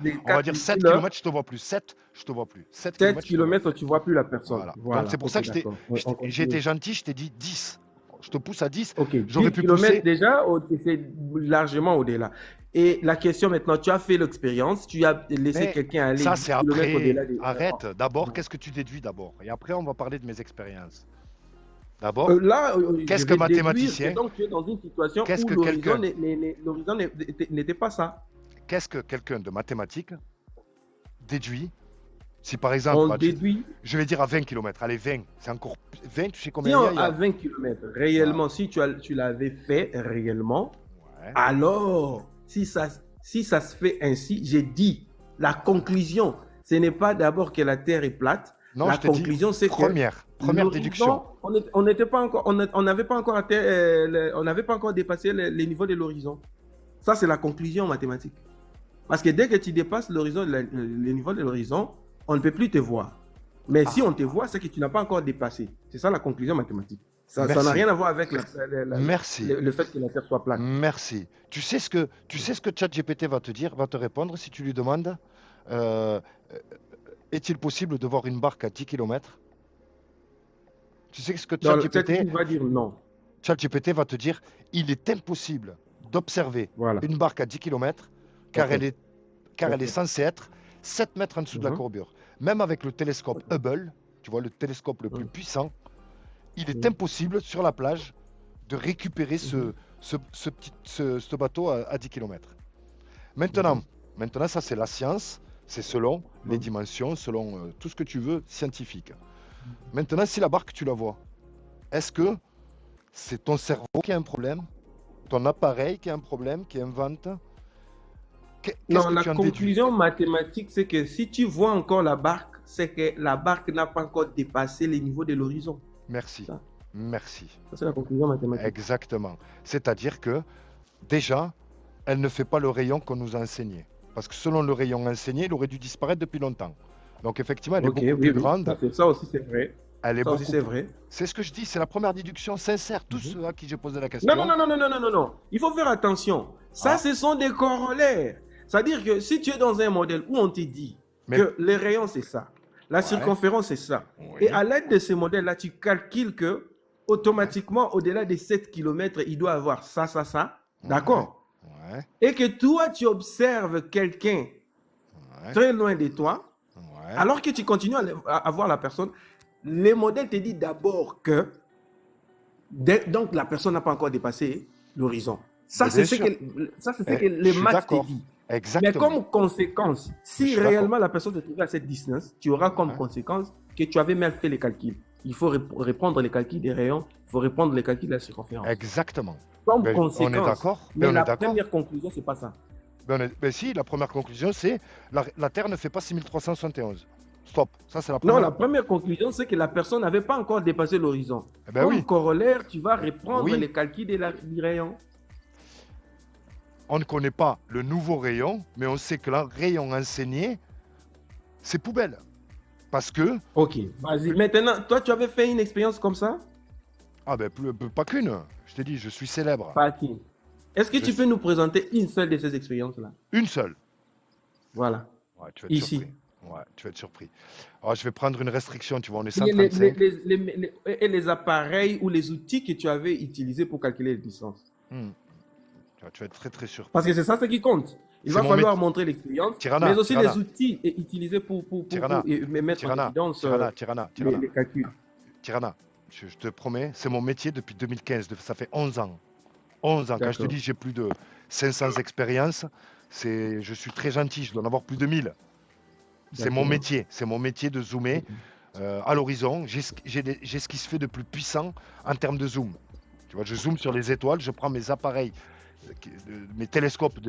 7 km, km, je te vois plus. 7, je te vois plus. 7 7 km, tu ne vois plus la personne. Voilà. Voilà. Donc c'est pour Ok, ça que d'accord. Ouais, on j'ai été continue. gentil, je t'ai dit 10. Je te pousse à 10. Ok, J'aurais 10 pu km pousser. déjà, c'est largement au-delà. Et la question maintenant, tu as fait l'expérience, tu as laissé Mais quelqu'un aller ça, 10 c'est kilomètres après. au-delà des... Arrête. D'abord, Non. qu'est-ce que tu déduis d'abord? Et après, on va parler de mes expériences. D'abord, Là, Qu'est-ce je que vais déduire mathématicien? que donc tu es dans une situation Qu'est-ce où que l'horizon quelqu'un- n'était pas ça. qu'est-ce que quelqu'un de mathématique déduit si par exemple, On déduit, je vais dire à 20 km, allez 20, c'est encore 20, tu sais si combien il y a, à 20 km, réellement, si tu l'avais fait réellement, Ouais. alors, si ça se fait ainsi, j'ai dit, la conclusion, ce n'est pas d'abord que la Terre est plate. Non, La je te dis, conclusion, c'est que première l'horizon, déduction. on n'était pas encore, on n'avait pas encore on n'avait pas encore dépassé les niveaux de l'horizon. Ça, c'est la conclusion mathématique. Parce que dès que tu dépasses l'horizon, le niveau de l'horizon, on ne peut plus te voir. Mais si on te voit, c'est que tu n'as pas encore dépassé. C'est ça la conclusion mathématique. Ça Merci. n'a rien à voir avec Merci. le fait que la Terre soit plate. Merci. Tu sais ce que ChatGPT va te dire, va te répondre si tu lui demandes est-il possible de voir une barque à 10 km? Tu sais ce que Donc, ChatGPT va dire non. ChatGPT va te dire il est impossible d'observer Voilà. une barque à 10 km car Ok. elle est Ok. censée être 7 mètres en dessous de la Mhm. courbure. Même avec le télescope Hubble, tu vois, le télescope le plus Mhm. puissant, il est Mhm. impossible sur la plage de récupérer ce bateau à 10 km. Maintenant, ça c'est la science, c'est selon les Mhm. dimensions, selon tout ce que tu veux, scientifique. Maintenant, si la barque tu la vois, est-ce que c'est ton cerveau qui a un problème? Ton appareil qui a un problème, qui invente? Qu'est-ce Non, que la tu en déduis? conclusion mathématique, c'est que si tu vois encore la barque, c'est que la barque n'a pas encore dépassé les niveaux de l'horizon. Merci. Ça. Merci. Ça, c'est la conclusion mathématique. Exactement. C'est-à-dire que déjà, elle ne fait pas le rayon qu'on nous a enseigné. Parce que selon le rayon enseigné, il aurait dû disparaître depuis longtemps. Donc effectivement, elle est Ok, beaucoup oui, plus oui. grande. Ça aussi, c'est vrai. Elle est Ça aussi, beaucoup c'est plus- vrai. C'est ce que je dis, c'est la première déduction sincère. Tous Mhm. ceux à qui j'ai posé la question. Non, non, non, non, non, non, non, non. Il faut faire attention. Ça, Ah. ce sont des corollaires. C'est-à-dire que si tu es dans un modèle où on te dit Mais- que les rayons, c'est ça, la Ouais. circonférence, c'est ça, Oui. et à l'aide de ces modèles-là, tu calcules que automatiquement, au-delà des 7 km, il doit avoir ça, ça, ça. Ouais. D'accord? Ouais, Et que toi, tu observes quelqu'un ouais, très loin de toi, ouais. alors que tu continues à voir la personne, les modèles te disent d'abord que donc la personne n'a pas encore dépassé l'horizon. Ça, Mais c'est bien ce sûr. que, ça, c'est ce Eh, que je les suis maths te d'accord. disent. Exactement. Mais comme conséquence, Je si suis réellement la personne se trouve à cette distance, tu auras comme Ouais. conséquence que tu avais mal fait les calculs. Il faut répondre les calculs des rayons, il faut répondre les calculs de la circonférence. Exactement. Comme Ben, conséquence. on est d'accord. Mais Ben, on la est d'accord. première conclusion, c'est pas ça. Ben si, la première conclusion, c'est la Terre ne fait pas 6371. Stop. Ça, c'est la première. Non, la première conclusion, c'est que la personne n'avait pas encore dépassé l'horizon. Eh ben Comme oui. corollaire, tu vas reprendre Oui. les calculs du rayon. On ne connaît pas le nouveau rayon, mais on sait que le rayon enseigné, c'est poubelle. Parce que, Ok, vas-y. Maintenant, toi, tu avais fait une expérience comme ça? pas qu'une. Je t'ai dit, je suis célèbre. Pas qui. Est-ce que Je tu suis- peux nous présenter une seule de ces expériences-là? Une seule. Voilà. Ouais, tu vas être Ici. surpris. Ouais, tu vas être surpris. Alors, je vais prendre une restriction, tu vois, on est Et les, 135. et les appareils ou les outils que tu avais utilisés pour calculer les distances. Hmm. Tu vas être très très surpris. Parce que c'est ça ce qui compte. Il C'est va mon falloir métier. montrer l'expérience, Tirana, mais aussi Tirana. les outils utilisés pour Tirana, mettre en Tirana, évidence Tirana, les calculs. Tirana, je te promets, c'est mon métier depuis 2015, ça fait 11 ans. 11 ans. Quand je te D'accord. dis j'ai plus de 500 expériences, je suis très gentil, je dois en avoir plus de 1000. C'est mon D'accord. métier de zoomer à l'horizon. J'ai ce qui se fait de plus puissant en termes de zoom. Tu vois, je zoome sur les étoiles, je prends mes appareils, mes télescopes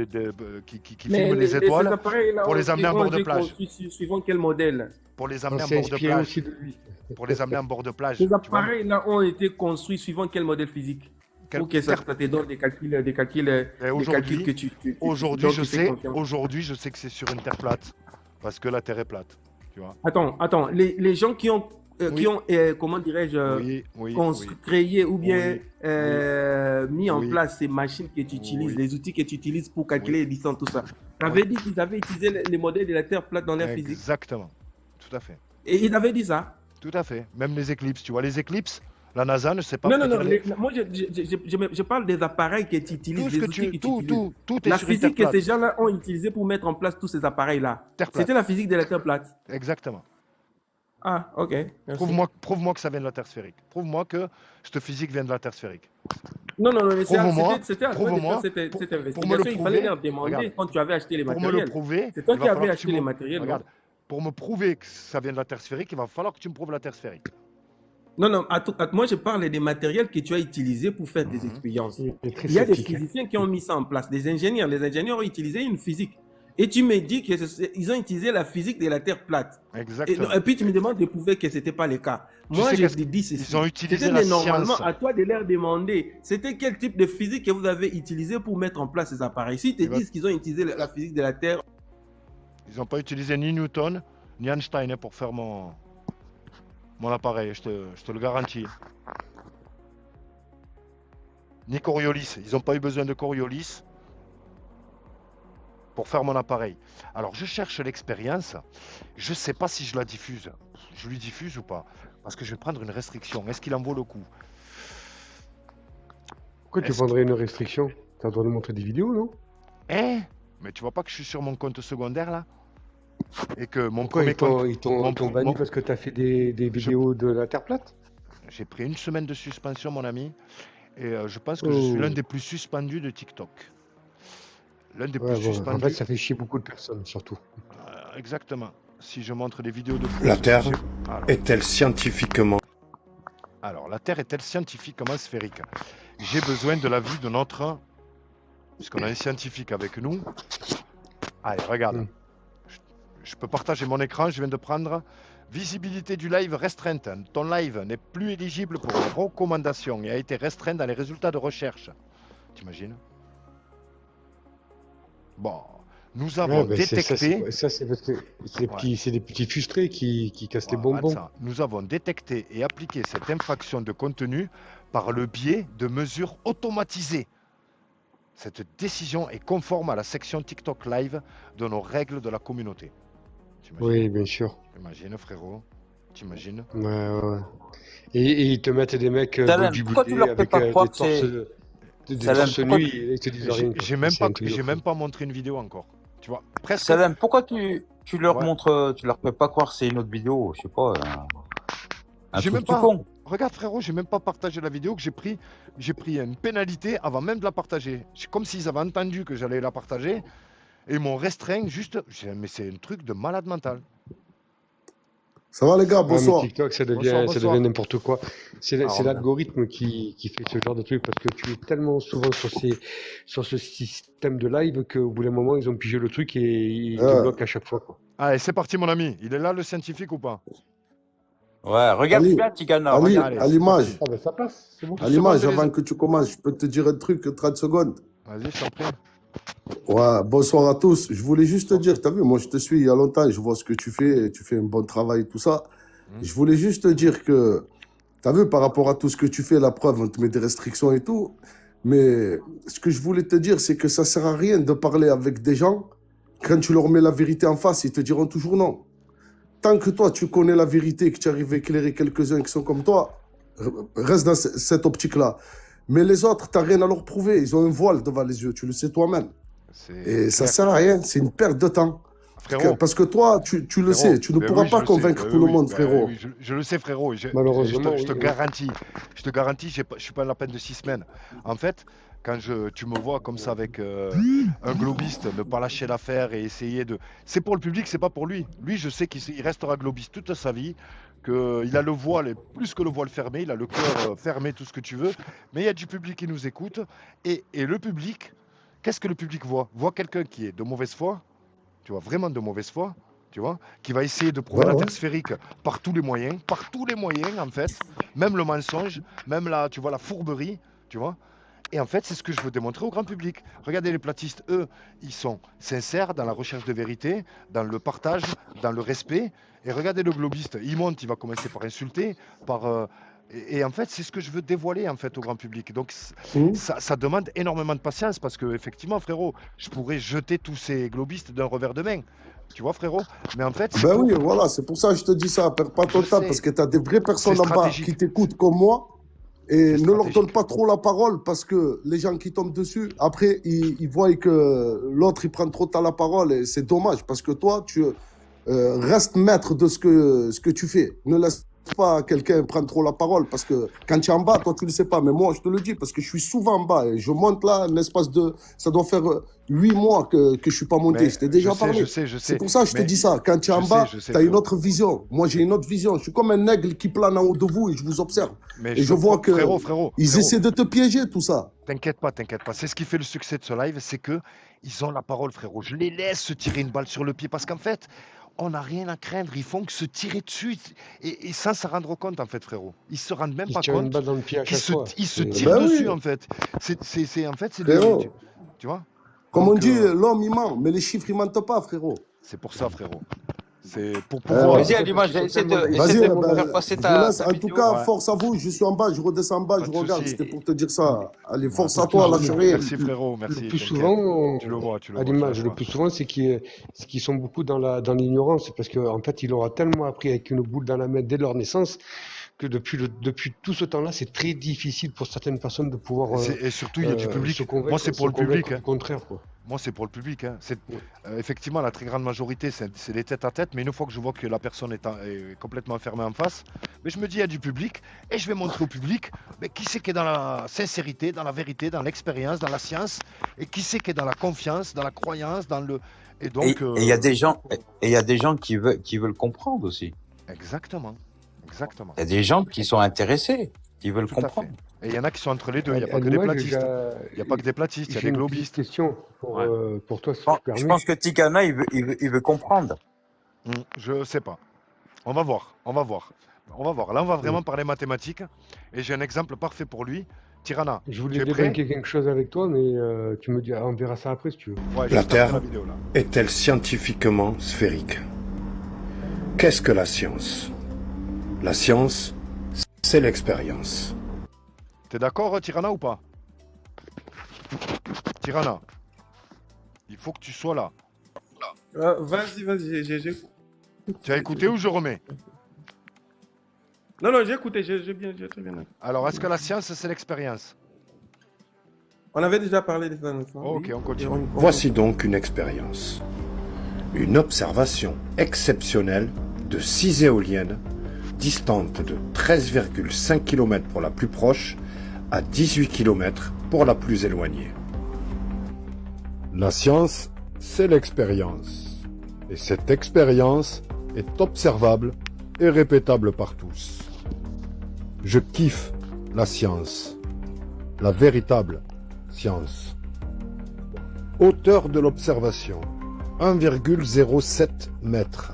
qui Mais filment les ces étoiles appareils-là pour les amener en ont bord de été plage. construits suivant quel modèle? pour les On amener en s'est bord de inspiré plage. aussi de lui. Pour les amener en bord de plage. Ces tu vois. appareils-là ont été construits suivant quel modèle physique? Quel- Pour que ça quel- te donne des calculs, Et des calculs que Aujourd'hui, dont je tu fais sais, confiance. aujourd'hui, je sais que c'est sur une terre plate, parce que la terre est plate. Tu vois. Attends, les gens qui ont, comment dirais-je, Oui, oui, créé ou bien Oui, mis en oui. place ces machines que tu utilises, Oui. les outils que tu utilises pour calculer Oui. les distances, tout ça. Tu avais dit qu'ils avaient utilisé les modèles de la Terre plate dans leur physique. Exactement. Tout à fait. Et ils avaient dit ça. Tout à fait. Même les éclipses. Tu vois, les éclipses, la NASA ne sait pas. Non, prédire les- moi je parle des appareils que tu utilises, Tout ce des que outils tu, que tu tout, utilises. tout, tout est La sur une physique terre que ces plate. gens-là ont utilisé pour mettre en place tous ces appareils-là, Terre plate. c'était la physique de la Terre plate. Exactement. Ah, ok. Merci. Prouve-moi que ça vient de la Terre sphérique. Prouve-moi que cette physique vient de la Terre sphérique. Non, mais Prouve-moi, c'était à toi de prouve-moi, faire cette pour me le investigation. Il fallait prouver, leur demander regarde. quand tu avais acheté les Pour me le matériels. prouver, C'est toi il qui va avais falloir que acheté tu les me- matériels. Regarde, pour me prouver que ça vient de la Terre sphérique, il va falloir que tu me prouves la Terre sphérique. Non, moi je parle des matériels que tu as utilisés pour faire des Mhm. expériences. Il est très Il y a des sceptique. physiciens qui ont mis ça en place, des ingénieurs. Les ingénieurs ont utilisé une physique. Et tu me dis qu'ils ont utilisé la physique de la Terre plate. Exactement. Et puis tu me demandes de prouver que ce n'était pas le cas. Moi, sais je qu'est-ce te dis ceci. ils ont utilisé C'était la normalement science. à toi de leur demander, c'était quel type de physique que vous avez utilisé pour mettre en place ces appareils. S'ils te Il va- disent qu'ils ont utilisé la physique de la Terre, Ils n'ont pas utilisé ni Newton, ni Einstein pour faire mon appareil, je te le garantis. Ni Coriolis. Ils n'ont pas eu besoin de Coriolis pour faire mon appareil. Alors, je cherche l'expérience. Je ne sais pas si je la diffuse. Je lui diffuse ou pas. Parce que je vais prendre une restriction. Est-ce qu'il en vaut le coup? Pourquoi tu Est-ce prendrais une restriction? T'as le droit de montrer des vidéos, non? Hein? Mais tu vois pas que je suis sur mon compte secondaire là? Et que mon Pourquoi premier ils t'ont compte... ils t'ont- mon- ils t'ont banni mon- parce que t'as fait des vidéos de la Terre plate? J'ai pris une semaine de suspension, mon ami, et je pense que je suis Oh. l'un des plus suspendus de TikTok. L'un des Ouais, plus bon, en suspendus. fait, ça fait chier beaucoup de personnes, surtout. Exactement. Si je montre des vidéos de... La Terre Alors, est-elle scientifiquement alors, la Terre est-elle scientifiquement sphérique? J'ai besoin de l'avis de notre... Puisqu'on a un scientifique avec nous. Allez, regarde. Mm. Je peux partager mon écran, je viens de prendre... Visibilité du live restreinte. Ton live n'est plus éligible pour les recommandations et a été restreint dans les résultats de recherche. T'imagines? Bon, Nous avons Ouais, ben c'est ça, détecté. c'est parce que Ouais. c'est des petits frustrés qui cassent les Voilà de bonbons. ça. Nous avons détecté et appliqué cette infraction de contenu par le biais de mesures automatisées. Cette décision est conforme à la section TikTok Live de nos règles de la communauté. T'imagines? Oui, bien sûr. T'imagines, frérot? T'imagines? Ouais, ouais, ouais. Et ils te mettent des mecs Salem, pourquoi tu bodybuildés leur fais avec pas croire des que torses, c'est. des Salem, torses pourquoi nus tu. et ils te disent J'ai rien, quoi. j'ai même C'est un pas, truc de j'ai fou. même pas montré une vidéo encore. Tu vois, presque. Salem, pourquoi tu leur Ouais. montres. Tu leur fais pas croire que c'est une autre vidéo, je sais pas. Un J'ai truc même tout pas. con. Regarde, frérot, j'ai même pas partagé la vidéo que j'ai pris une pénalité avant même de la partager. C'est comme s'ils avaient entendu que j'allais la partager et ils m'ont restreint juste. Mais c'est un truc de malade mental. Ça va les gars, Ah, mais bonsoir. TikTok, ça Bonsoir, devient bonsoir. n'importe quoi. C'est Alors, l'algorithme qui fait ce genre de truc parce que tu es tellement souvent sur ce système de live qu'au bout d'un moment, ils ont pigé le truc et ils te Euh, bloquent à chaque fois, quoi. allez, c'est parti, mon ami. Il est là, le scientifique ou pas? Ouais, regarde Ali, bien, Tigana, Ali, regarde. Allez, à c'est l'image, Ah ben ça passe, c'est bon. à l'image, Seconde, avant que tu commences, je peux te dire un truc, 30 secondes. Vas-y, je t'en prie. Ouais, bonsoir à tous. Je voulais juste te dire, t'as vu, moi je te suis il y a longtemps, et je vois ce que tu fais un bon travail, tout ça. Je voulais juste te dire que, t'as vu, par rapport à tout ce que tu fais, la preuve, on te met des restrictions et tout. Mais ce que je voulais te dire, c'est que ça sert à rien de parler avec des gens. Quand tu leur mets la vérité en face, ils te diront toujours non. Tant que toi, tu connais la vérité, que tu arrives à éclairer quelques-uns qui sont comme toi, reste dans cette optique-là. Mais les autres, t'as rien à leur prouver. Ils ont un voile devant les yeux, tu le sais toi-même. C'est Et ça clair. sert à rien, c'est une perte de temps. Frérot, Parce que toi, tu le frérot, sais, tu ne ben pourras oui, je pas le sais. convaincre Ben tout le oui, monde, ben frérot. oui, je le sais, frérot. Et Malheureusement, je te oui. garantis, je suis pas à la peine de 6 semaines. En fait, quand tu me vois comme ça avec un globiste, ne pas lâcher l'affaire et essayer de. C'est pour le public, c'est pas pour lui. Lui, je sais qu'il restera globiste toute sa vie, qu'il a le voile, et plus que le voile fermé, il a le cœur fermé, tout ce que tu veux. Mais il y a du public qui nous écoute. Et le public, qu'est-ce que le public voit? Voit quelqu'un qui est de mauvaise foi, tu vois, vraiment de mauvaise foi, tu vois, qui va essayer de prouver Ouais, la ouais. Terre sphérique par tous les moyens, en fait, même le mensonge, même la, tu vois, la fourberie, tu vois. Et en fait, c'est ce que je veux démontrer au grand public. Regardez les platistes, eux, ils sont sincères dans la recherche de vérité, dans le partage, dans le respect. Et regardez le globiste, il monte, il va commencer par insulter, et en fait, c'est ce que je veux dévoiler en fait au grand public. Donc ça demande énormément de patience parce que effectivement, frérot, je pourrais jeter tous ces globistes d'un revers de main. Tu vois, frérot? Mais en fait, c'est Ben pour. oui, voilà, c'est pour ça que je te dis ça. Perds pas ton Je temps sais. parce que tu as des vraies personnes C'est en bas stratégique. qui t'écoutent comme moi. Et C'est ne leur donne stratégique. pas trop la parole parce que les gens qui tombent dessus, après, ils voient que l'autre, il prend trop de temps la parole et c'est dommage parce que toi, tu restes maître de ce que tu fais. Ne laisse pas quelqu'un prendre trop la parole parce que quand tu es en bas, toi, tu le sais pas. Mais moi, je te le dis parce que je suis souvent en bas et je monte là, un espace de. Ça doit faire 8 mois que je suis pas monté. Mais Je t'ai déjà je sais, parlé. je sais, je C'est sais. pour ça que je te Mais dis ça. Quand tu es en bas, je sais, tu as une frérot. autre vision. Moi, j'ai une autre vision. Je suis comme un aigle qui plane en haut de vous et je vous observe. Mais Et je vois que frérot, ils essaient de te piéger, tout ça. t'inquiète pas, t'inquiète pas. C'est ce qui fait le succès de ce live, c'est que ils ont la parole, frérot. Je les laisse se tirer une balle sur le pied parce qu'en fait, on n'a rien à craindre. Ils font que se tirer dessus et sans s'en rendre compte, en fait, frérot. Ils se rendent même Ils pas tirent une compte balle dans le pied à qu'ils chaque fois. ils se C'est- tirent Ben dessus, oui. en fait. En fait, c'est Frérot. tu vois? Comme on Donc, dit, l'homme, il ment, mais les chiffres, ils mentent pas, frérot. c'est pour ça, frérot. C'est pour Ouais. pouvoir. Vas-y, à l'image, essaie Vas-y, de ben, faire passer je ta, vous laisse. ta En tout vidéo. cas, Ouais. force à vous. Je suis en bas, je redescends en bas, Pas je de regarde. souci. C'était pour te dire ça. Allez, force Pas à de toi, souci. lâche rien. Merci, frérot. Merci. Le plus t'inquiète. souvent, Tu le vois, tu le à vois. l'image, je le vois. plus souvent, c'est qu'ils sont beaucoup dans l'ignorance. C'est parce qu'en fait, il aura tellement appris avec une boule dans la main dès leur naissance que depuis tout ce temps-là, c'est très difficile pour certaines personnes de pouvoir Et surtout, il y a du public. se convaincre, Moi, c'est pour se le public. convaincre du contraire, quoi. Moi, c'est pour le public. Hein. Ouais. Effectivement, la très grande majorité, c'est des têtes à tête. Mais une fois que je vois que la personne est complètement fermée en face, mais je me dis, il y a du public. Et je vais montrer au public mais qui c'est qui est dans la sincérité, dans la vérité, dans l'expérience, dans la science. Et qui c'est qui est dans la confiance, dans la croyance, dans le. Et Et donc. il y a des gens, qui veulent comprendre aussi. Exactement. Exactement. Il y a des gens qui sont intéressés, qui veulent Tout à fait. comprendre. Et il y en a qui sont entre les deux. Il n'y a À pas que des l'image, platistes. Il n'y a pas que des platistes, il y a j'ai des une petite globistes. question pour toi, si tu Bon, permets. je pense que Tigana, il veut comprendre. Je sais pas. On va voir. On va voir. On va voir. Là, on va vraiment parler mathématiques. Et j'ai un exemple parfait pour lui. Tirana, Je tu voulais es prêt? débunker quelque chose avec toi, mais tu me dis, on verra ça après si tu veux. Ouais, La juste après Terre la vidéo là. est-elle scientifiquement sphérique? Qu'est-ce que la science? La science, c'est l'expérience. T'es d'accord, Tirana, ou pas? Tirana, il faut que tu sois là. Vas-y, j'ai. Tu as écouté ou je remets? Non, j'ai écouté, j'ai très bien. Alors, est-ce que la science, c'est l'expérience? On avait déjà parlé de ça. Ok, on continue. Voici donc une expérience. Une observation exceptionnelle de 6 éoliennes distantes de 13,5 km pour la plus proche à 18 km pour la plus éloignée. La science, c'est l'expérience. Et cette expérience est observable et répétable par tous. Je kiffe la science. La véritable science. Hauteur de l'observation, 1,07 mètres.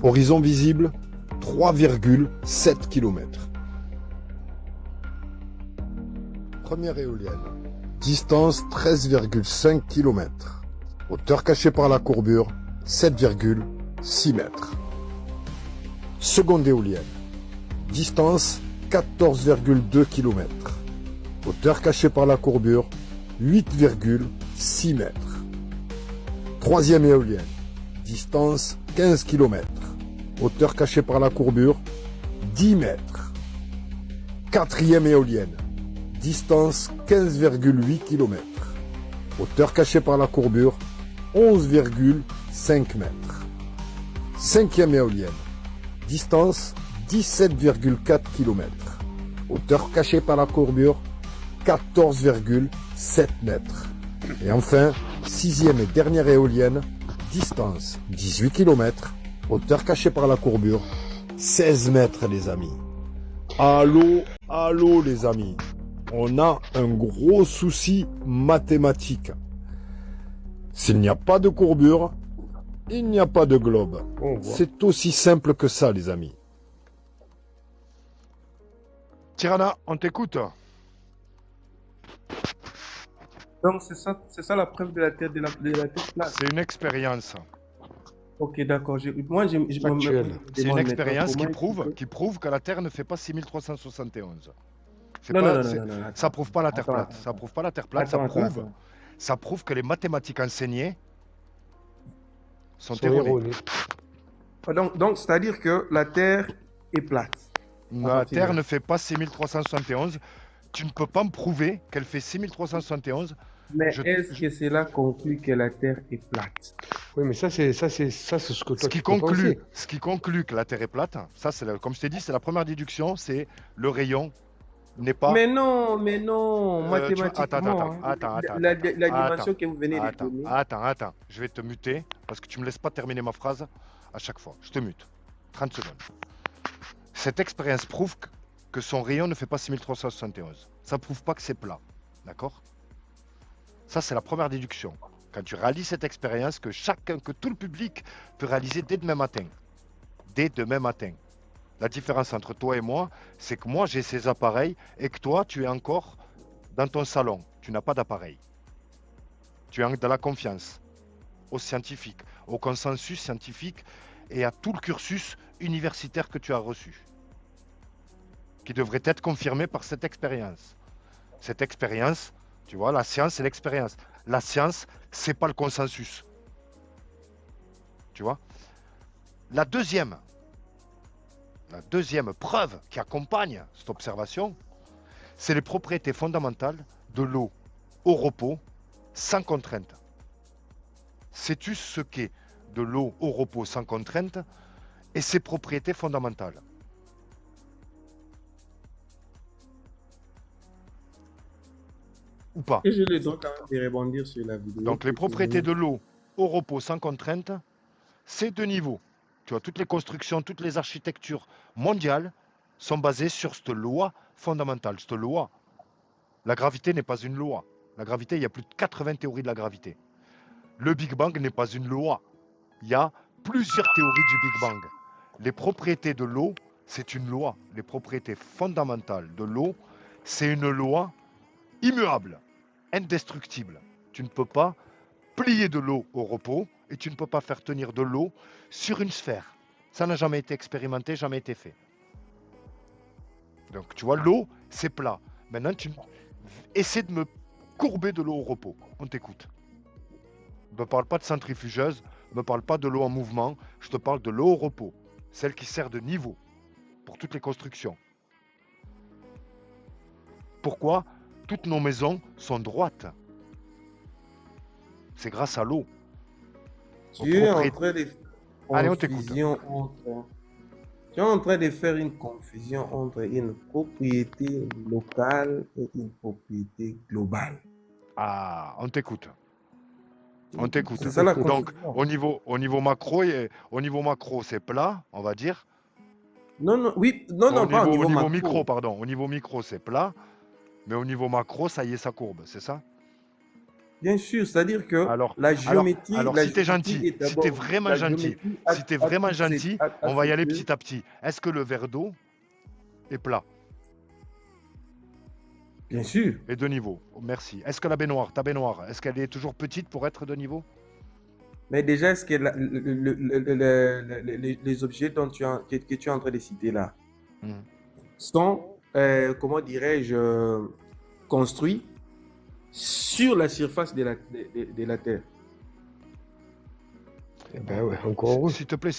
Horizon visible, 3,7 km. Première éolienne. Distance 13,5 km. Hauteur cachée par la courbure, 7,6 mètres. Seconde éolienne. Distance 14,2 km. Hauteur cachée par la courbure, 8,6 mètres. Troisième éolienne. Distance 15 km. Hauteur cachée par la courbure, 10 mètres. Quatrième éolienne. Distance 15,8 km. Hauteur cachée par la courbure, 11,5 mètres. Cinquième éolienne. Distance 17,4 km. Hauteur cachée par la courbure, 14,7 mètres. Et enfin, sixième et dernière éolienne, distance 18 km, hauteur cachée par la courbure, 16 mètres les amis. Allô les amis, on a un gros souci mathématique. S'il n'y a pas de courbure, il n'y a pas de globe. C'est aussi simple que ça les amis. Tirana, on t'écoute. Donc, c'est ça la preuve de la Terre, de la Terre plate. C'est une expérience. Ok, d'accord. Moi, Factuel. C'est une expérience qui prouve que la Terre ne fait pas 6371. Non. Ça prouve pas la Terre plate. Attends. Ça prouve pas la Terre plate. Ça prouve que les mathématiques enseignées sont erronées. Donc, c'est-à-dire que la Terre est plate. La Terre ne fait pas 6371. Tu ne peux pas me prouver qu'elle fait 6371. Mais est-ce que cela conclut que la Terre est plate? Oui, mais ça c'est ce que toi Ce qui conclut que la Terre est plate, ça c'est comme je t'ai dit, c'est la première déduction, c'est le rayon n'est pas. Mais non, mathématiquement. Attends. La dimension que vous venez de donner. Attends, je vais te muter parce que tu me laisses pas terminer ma phrase à chaque fois. Je te mute. 30 secondes. Cette expérience prouve que son rayon ne fait pas 6371. Ça prouve pas que c'est plat. D'accord? Ça, c'est la première déduction. Quand tu réalises cette expérience, que tout le public peut réaliser dès demain matin. Dès demain matin. La différence entre toi et moi, c'est que moi, j'ai ces appareils et que toi, tu es encore dans ton salon. Tu n'as pas d'appareil. Tu es dans la confiance aux scientifiques, au consensus scientifique et à tout le cursus universitaire que tu as reçu, qui devrait être confirmé par cette expérience. Cette expérience, tu vois, la science, c'est l'expérience. La science, c'est pas le consensus. Tu vois? La deuxième preuve qui accompagne cette observation, c'est les propriétés fondamentales de l'eau au repos sans contrainte. Sais-tu ce qu'est de l'eau au repos sans contrainte et ses propriétés fondamentales? Ou pas? Et je le dois quand même de rebondir sur la vidéo. Donc les propriétés de l'eau au repos sans contrainte, c'est de niveau. Tu vois, toutes les constructions, toutes les architectures mondiales sont basées sur cette loi fondamentale, cette loi. La gravité n'est pas une loi. La gravité, il y a plus de 80 théories de la gravité. Le Big Bang n'est pas une loi. Il y a plusieurs théories du Big Bang. Les propriétés de l'eau, c'est une loi. Les propriétés fondamentales de l'eau, c'est une loi immuable, indestructible. Tu ne peux pas plier de l'eau au repos et tu ne peux pas faire tenir de l'eau sur une sphère. Ça n'a jamais été expérimenté, jamais été fait. Donc tu vois, l'eau, c'est plat. Maintenant, tu essaies de me courber de l'eau au repos. On t'écoute. Ne me parle pas de centrifugeuse, ne me parle pas de l'eau en mouvement, je te parle de l'eau au repos. Celle qui sert de niveau pour toutes les constructions. Pourquoi toutes nos maisons sont droites? C'est grâce à l'eau. Tu es en train de Allez, on t'écoute. Tu es en train de faire une confusion entre une propriété locale et une propriété globale. Ah, on t'écoute. On t'écoute. C'est ça la Donc, confusion. au niveau macro, c'est plat, on va dire. Non, pas au niveau macro. Micro, pardon. Au niveau micro, c'est plat. Mais au niveau macro, ça y est, ça courbe, c'est ça? Bien sûr, c'est-à-dire que la géométrie... Alors si t'es gentil, si t'es vraiment gentil, on va y aller petit à petit. Est-ce que le verre d'eau est plat? Bien sûr. Et de niveau. Merci. Est-ce que ta baignoire, est-ce qu'elle est toujours petite pour être de niveau? Mais déjà, est-ce que les objets que tu es en train de citer là sont, comment dirais-je, construits sur la surface de la Terre? Eh ben ouais, encore. S'il te plaît,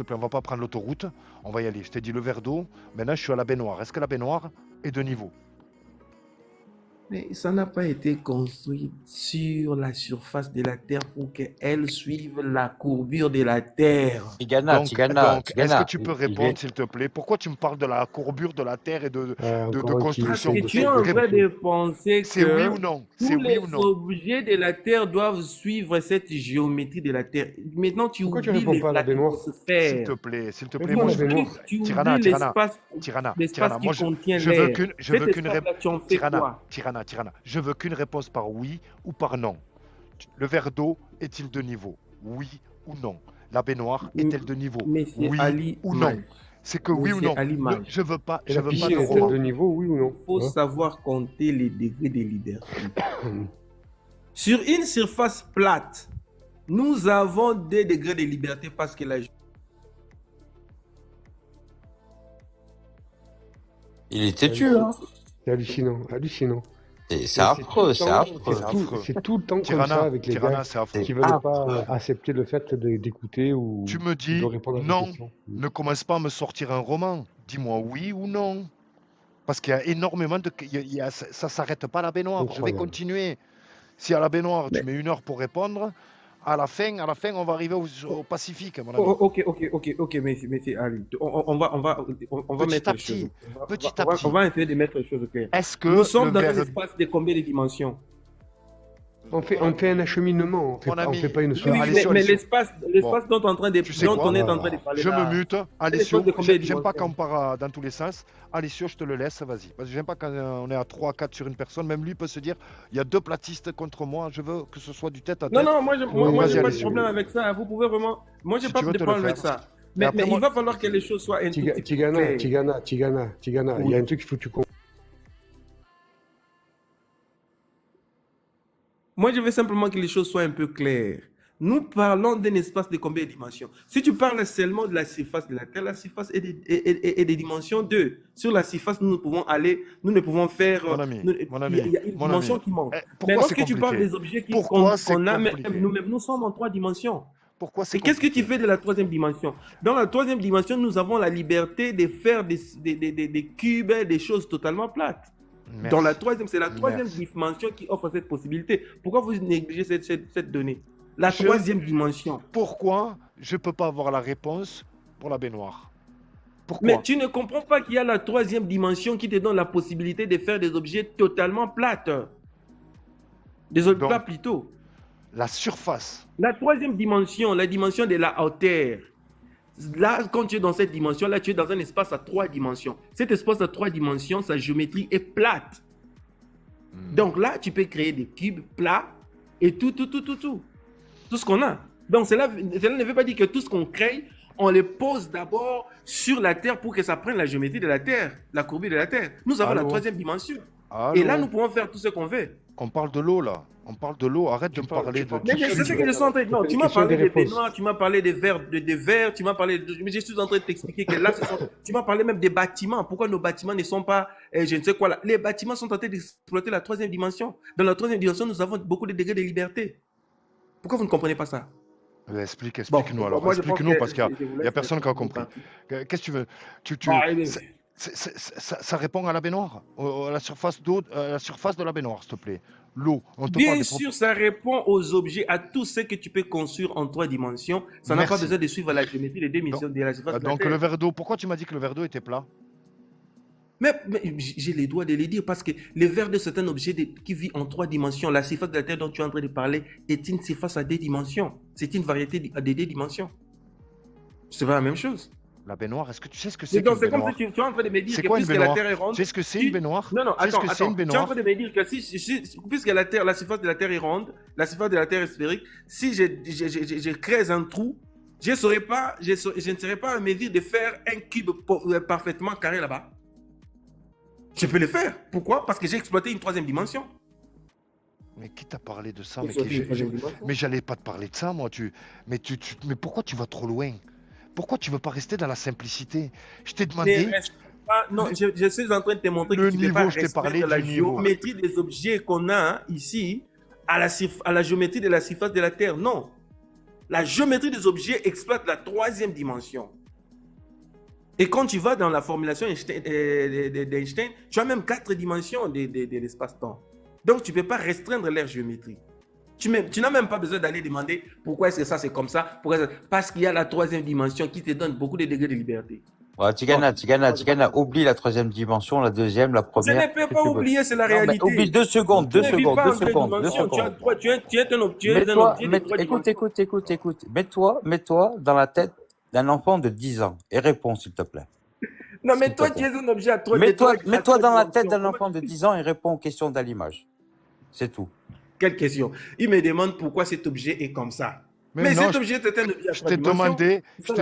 on va pas prendre l'autoroute, on va y aller. Je t'ai dit le verre d'eau, maintenant je suis à la baignoire. Est-ce que la baignoire est de niveau? Mais ça n'a pas été construit sur la surface de la Terre pour qu'elle suive la courbure de la Terre. Donc, est-ce que tu peux répondre, s'il te plaît? Pourquoi tu me parles de la courbure de la Terre et de construction? Parce que tu es en train de penser que c'est oui ou non? tous les objets de la Terre doivent suivre cette géométrie de la Terre. Maintenant, tu oublies les platéosphères. S'il te plaît, moi je veux... Tirana, moi je veux qu'une réponse par oui ou par non. Le verre d'eau est-il de niveau? Oui ou non? La baignoire est-elle de niveau? Oui ou non? C'est que oui ou non? Je veux pas de niveau, oui ou non? Il faut savoir compter les degrés de liberté. Sur une surface plate, nous avons des degrés de liberté parce que la... Il est têtu, hein. C'est hallucinant. C'est affreux. C'est tout le temps comme ça avec les gars qui veulent pas accepter le fait d'écouter ou tu me dis de répondre à non, des questions. Ne commence pas à me sortir un roman. Dis-moi oui ou non. Parce qu'il y a énormément de... ça s'arrête pas à la baignoire. Je vais continuer. Si à la baignoire, tu mets 1 heure pour répondre, à la fin, on va arriver au Pacifique, mon ami. Ok, mais allez, on va mettre les choses. On va essayer de mettre les choses au clair. Est-ce que nous sommes dans un espace de combien de dimensions? On fait un acheminement, on fait pas une solution. Mais l'espace dont on est en train de parler. Je me mute. Alessio, j'aime pas quand on part dans tous les sens. Alessio, je te le laisse, vas-y. Parce que j'aime pas quand on est à 3-4 sur une personne. Même lui peut se dire, il y a 2 platistes contre moi, je veux que ce soit du tête à tête. Non, moi j'ai pas de problème avec ça. Vous pouvez vraiment... Moi j'ai pas de problème avec ça. Mais il va falloir que les choses soient un tout petit peu Tigana, il y a un truc qu'il faut que tu comprennes. Moi, je veux simplement que les choses soient un peu claires. Nous parlons d'un espace de combien de dimensions? Si tu parles seulement de la surface de la Terre, la surface est des dimensions 2. Sur la surface, nous ne pouvons faire... Mon ami, il y a une dimension qui manque. Mais lorsque tu parles des objets qu'on a, nous-mêmes, nous sommes en 3 dimensions. Pourquoi c'est Et qu'est-ce que tu fais de la 3e dimension? Dans la 3e dimension, nous avons la liberté de faire des cubes, des choses totalement plates. Merci. Dans la 3e, c'est la 3e dimension qui offre cette possibilité. Pourquoi vous négligez cette donnée? La 3e dimension. Pourquoi je ne peux pas avoir la réponse pour la baignoire? Pourquoi? Mais tu ne comprends pas qu'il y a la 3e dimension qui te donne la possibilité de faire des objets totalement plates. Des objets plats plutôt. La surface. La 3e dimension, la dimension de la hauteur. Là, quand tu es dans cette dimension-là, tu es dans un espace à 3 dimensions. Cet espace à 3 dimensions, sa géométrie est plate. Donc là, tu peux créer des cubes plats et tout ce qu'on a. Donc cela ne veut pas dire que tout ce qu'on crée, on les pose d'abord sur la Terre pour que ça prenne la géométrie de la Terre, la courbure de la Terre. Nous avons la 3e dimension. Et là, Allô? nous pouvons faire tout ce qu'on veut. On parle de l'eau là. On parle de l'eau. Arrête de me parler de. Mais c'est ce que je suis en train de... Non, tu m'as question parlé des des réponses. baignoires, tu m'as parlé des verres, tu m'as parlé de... Mais je suis en train de t'expliquer que là, tu m'as parlé même des bâtiments. Pourquoi nos bâtiments ne sont pas, je ne sais quoi là. Les bâtiments sont en train d'exploiter la troisième dimension. Dans la troisième dimension, nous avons beaucoup de degrés de liberté. Pourquoi vous ne comprenez pas ça? Explique-nous alors. moi, je pense Explique-nous que parce qu'il je vous n'y a laisse personne qui a répondre compris. partie. Qu'est-ce que tu veux? Bah, allez. Ça répond à la baignoire, à la surface d'eau, à la surface de la baignoire, s'il te plaît. L'eau. On te parle Bien des sûr, ça répond aux objets, à tout ce que tu peux construire en 3 dimensions. Ça n'a pas Merci. besoin de suivre la géométrie des dimensions de la surface de la Donc Terre. le verre d'eau. Pourquoi tu m'as dit que le verre d'eau était plat? Mais j'ai les droits de les dire parce que le verre de certains objets qui vit en 3 dimensions, la surface de la Terre dont tu es en train de parler est une surface à 2 dimensions. C'est une variété de 2 dimensions. C'est pas la même chose. La baignoire, est-ce que tu sais ce que c'est Donc qu'une c'est comme baignoire? si tu es en train de me dire C'est que quoi une puisque la baignoire? Terre est ronde... Tu sais ce que c'est une baignoire? Non, Tu sais ce attends, que c'est une tu es en baignoire? train de me dire que puisque la surface de la Terre est ronde, la surface de la Terre est sphérique, si je crée un trou, je ne serais pas en mesure de faire un cube parfaitement carré là-bas. Je peux le faire. Pourquoi? Parce que j'ai exploité une 3e dimension. Mais qui t'a parlé de ça? Exploité une 3e dimension. Mais j'allais pas te parler de ça, moi. Mais pourquoi tu vas trop loin? Pourquoi tu veux pas rester dans la simplicité? Je t'ai demandé. Ne reste pas- non, je suis en train de te montrer Le que tu ne peux niveau, pas je t'ai rester parlé dans la du niveau. géométrie des objets qu'on a ici à la géométrie de la surface de la Terre. Non. La géométrie des objets exploite la 3e dimension. Et quand tu vas dans la formulation d'Einstein, tu as même 4 dimensions de l'espace-temps. Donc, tu ne peux pas restreindre leur géométrie. Tu n'as même pas besoin d'aller demander pourquoi est-ce que ça c'est comme ça. Parce qu'il y a la 3e dimension qui te donne beaucoup de degrés de liberté. Ouais, Tigana, oublie la 3e dimension, la 2e, la Je première. ne peux pas oublier, c'est la Non, mais réalité. oublie 2 secondes, 2 Tu ne vis secondes, pas 2 en 2 secondes, 2 dimensions. Tu secondes. es un objet de 3 dimensions. Écoute. Mets-toi dans la tête d'un enfant de 10 ans et réponds, s'il te plaît. Non, mais S'il te toi, plaît. tu es un objet à 3 Mets-toi dans la tête d'un enfant de 10 ans et réponds aux questions d'allumage. C'est tout. Quelle question? Il me demande pourquoi cet objet est comme ça. Mais non, cet objet est un objet à je 3 t'ai dimensions.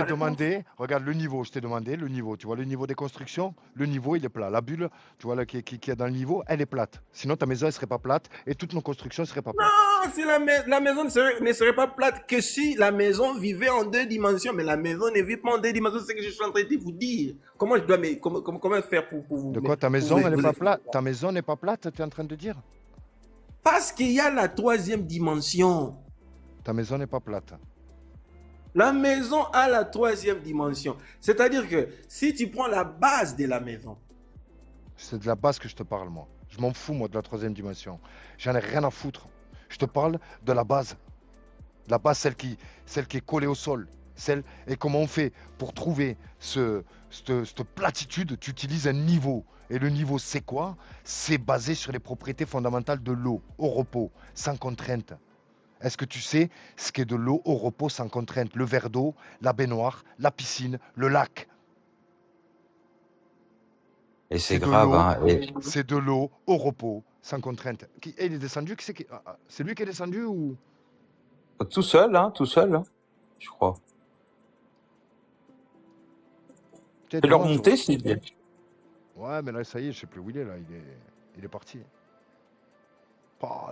demandé, regarde le niveau, je t'ai demandé le niveau, tu vois le niveau des constructions, le niveau il est plat, la bulle, tu vois là, qui est dans le niveau, elle est plate. Sinon ta maison elle serait pas plate et toutes nos constructions seraient pas plates. Non, si la maison ne serait pas plate que si la maison vivait en 2 dimensions. Mais la maison ne vit pas en 2 dimensions, c'est ce que je suis en train de vous dire. Comment je dois comment faire pour vous... De quoi ta maison elle est pas plate? Ta maison n'est pas plate, tu es en train de dire? Parce qu'il y a la 3e dimension. Ta maison n'est pas plate. La maison a la 3e dimension. C'est-à-dire que si tu prends la base de la maison, C'est de la base que je te parle moi. Je m'en fous moi de la 3e dimension. J'en ai rien à foutre. Je te parle de la base. La base, celle qui est collée au sol. Et comment on fait pour trouver cette platitude? Tu utilises un niveau. Et le niveau, c'est quoi? C'est basé sur les propriétés fondamentales de l'eau, au repos, sans contrainte. Est-ce que tu sais ce qu'est de l'eau au repos sans contrainte? Le verre d'eau, la baignoire, la piscine, le lac. Et c'est C'est de grave, l'eau. hein. C'est de l'eau au repos, sans contrainte. Il est descendu? C'est lui qui est descendu ou? Tout seul, je crois. Tiens, Fais-le dis-moi, remonter, s'il te plaît. Ouais, mais là, ça y est, je sais plus où il est, là. Il est parti.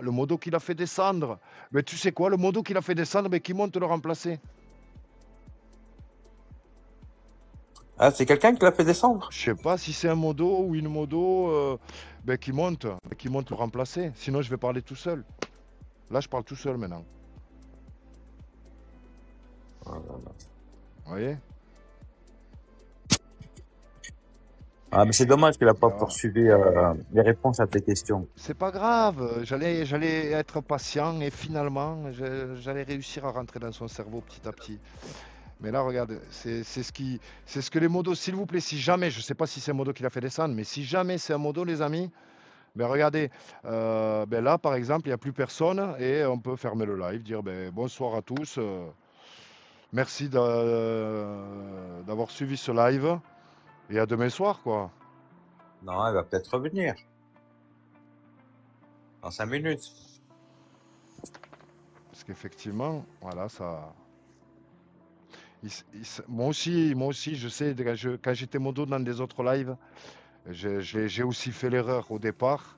Le modo qu'il a fait descendre. Mais tu sais quoi, le modo qu'il a fait descendre, mais qui monte le remplacer. Ah, c'est quelqu'un qui l'a fait descendre? Je sais pas si c'est un modo ou une modo qui monte le remplacer. Sinon, je vais parler tout seul. Là, je parle tout seul maintenant. Oh là là. Vous voyez? Ah, mais c'est dommage qu'il n'a pas Ah. poursuivi les réponses à tes questions. C'est pas grave. J'allais être patient et finalement, j'allais réussir à rentrer dans son cerveau petit à petit. Mais là, regarde, c'est ce que les modos, s'il vous plaît, si jamais, je sais pas si c'est un modo qui l'a fait descendre, mais si jamais c'est un modo, les amis, ben regardez, là, par exemple, il n'y a plus personne et on peut fermer le live, dire bonsoir à tous, merci d'avoir suivi ce live et à demain soir, quoi. Non, elle va peut-être revenir. Dans 5 minutes. Parce qu'effectivement, voilà, ça. Moi aussi, je sais, quand j'étais modo dans des autres lives, j'ai aussi fait l'erreur au départ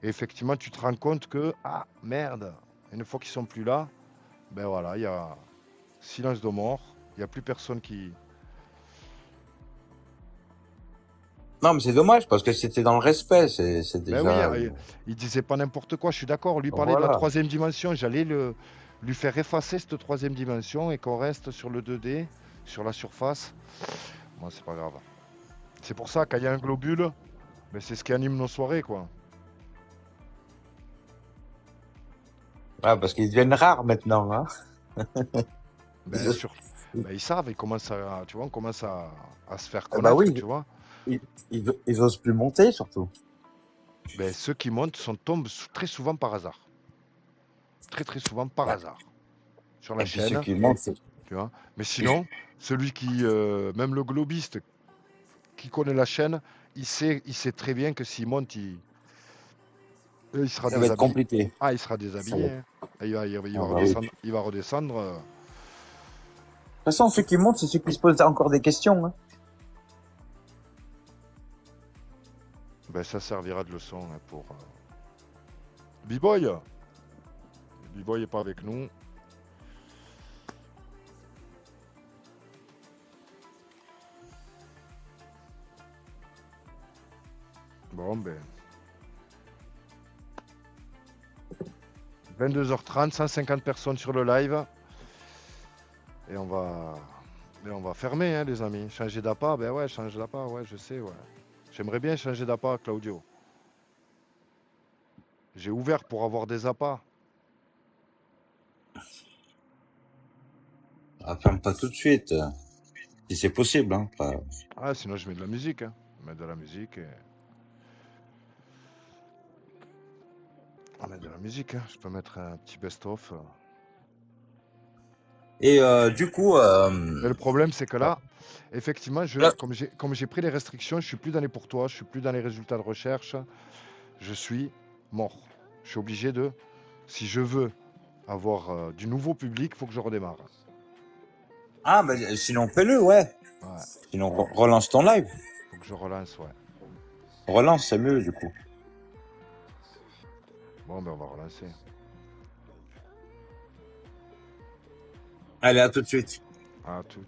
Et effectivement, tu te rends compte que, ah merde, une fois qu'ils sont plus là, ben voilà, il y a silence de mort, il n'y a plus personne qui. Non, mais c'est dommage parce que c'était dans le respect. C'est Ben oui, déjà. il disait pas n'importe quoi, je suis d'accord. Lui parler de la Voilà. troisième dimension, j'allais lui faire effacer cette troisième dimension et qu'on reste sur le 2D, sur la surface. Moi, c'est pas grave. C'est pour ça, quand il y a un globule, ben, c'est ce qui anime nos soirées, quoi. Ah, parce qu'ils deviennent rares maintenant. Hein. Ben, ben, ils savent, ils commencent à, tu vois, on commence à se faire Ah bah connaître, oui, tu vois. ils osent plus monter surtout. Ben, ceux qui montent tombent très souvent par hasard. Très très souvent par Ouais. hasard. Sur la Et puis ceux chaîne, qui montent, c'est. tu vois. Mais sinon, celui qui, même le globiste qui connaît la chaîne, il sait très bien que s'il monte, il sera Ça va être déshabillé. compliqué. Ah, il sera Ça va déshabillé. être- Hein. Et il va Ah bah oui. redescendre. Il va redescendre. De toute façon, ceux qui montent, c'est ceux qui se posent encore des questions. Hein. Ben, ça servira de leçon hein, pour B-Boy. B-Boy n'est pas avec nous. Bon, ben. 22h30, 150 personnes sur le live. Et on va fermer, hein, les amis. Changer d'appât, ben ouais, changer d'appât, ouais, je sais, ouais. J'aimerais bien changer d'appât, Claudio. J'ai ouvert pour avoir des appâts. Enfin, pas tout de suite. Si c'est possible. Hein. Pas- Ah, sinon je mets de la musique. Hein. Je mets de la musique. On met de la musique. Hein. Je peux mettre un petit best-of. Et du coup, Mais le problème, c'est que là, effectivement, là- comme j'ai pris les restrictions, je suis plus dans les pour toi, je suis plus dans les résultats de recherche. Je suis mort. Je suis obligé de, si je veux avoir du nouveau public, il faut que je redémarre. ah, bah, sinon fais-le, ouais. Ouais, Sinon relance ton live. faut que je relance, ouais. Relance, c'est mieux du coup. Bon, ben on va relancer. Allez, à tout de suite. À toute.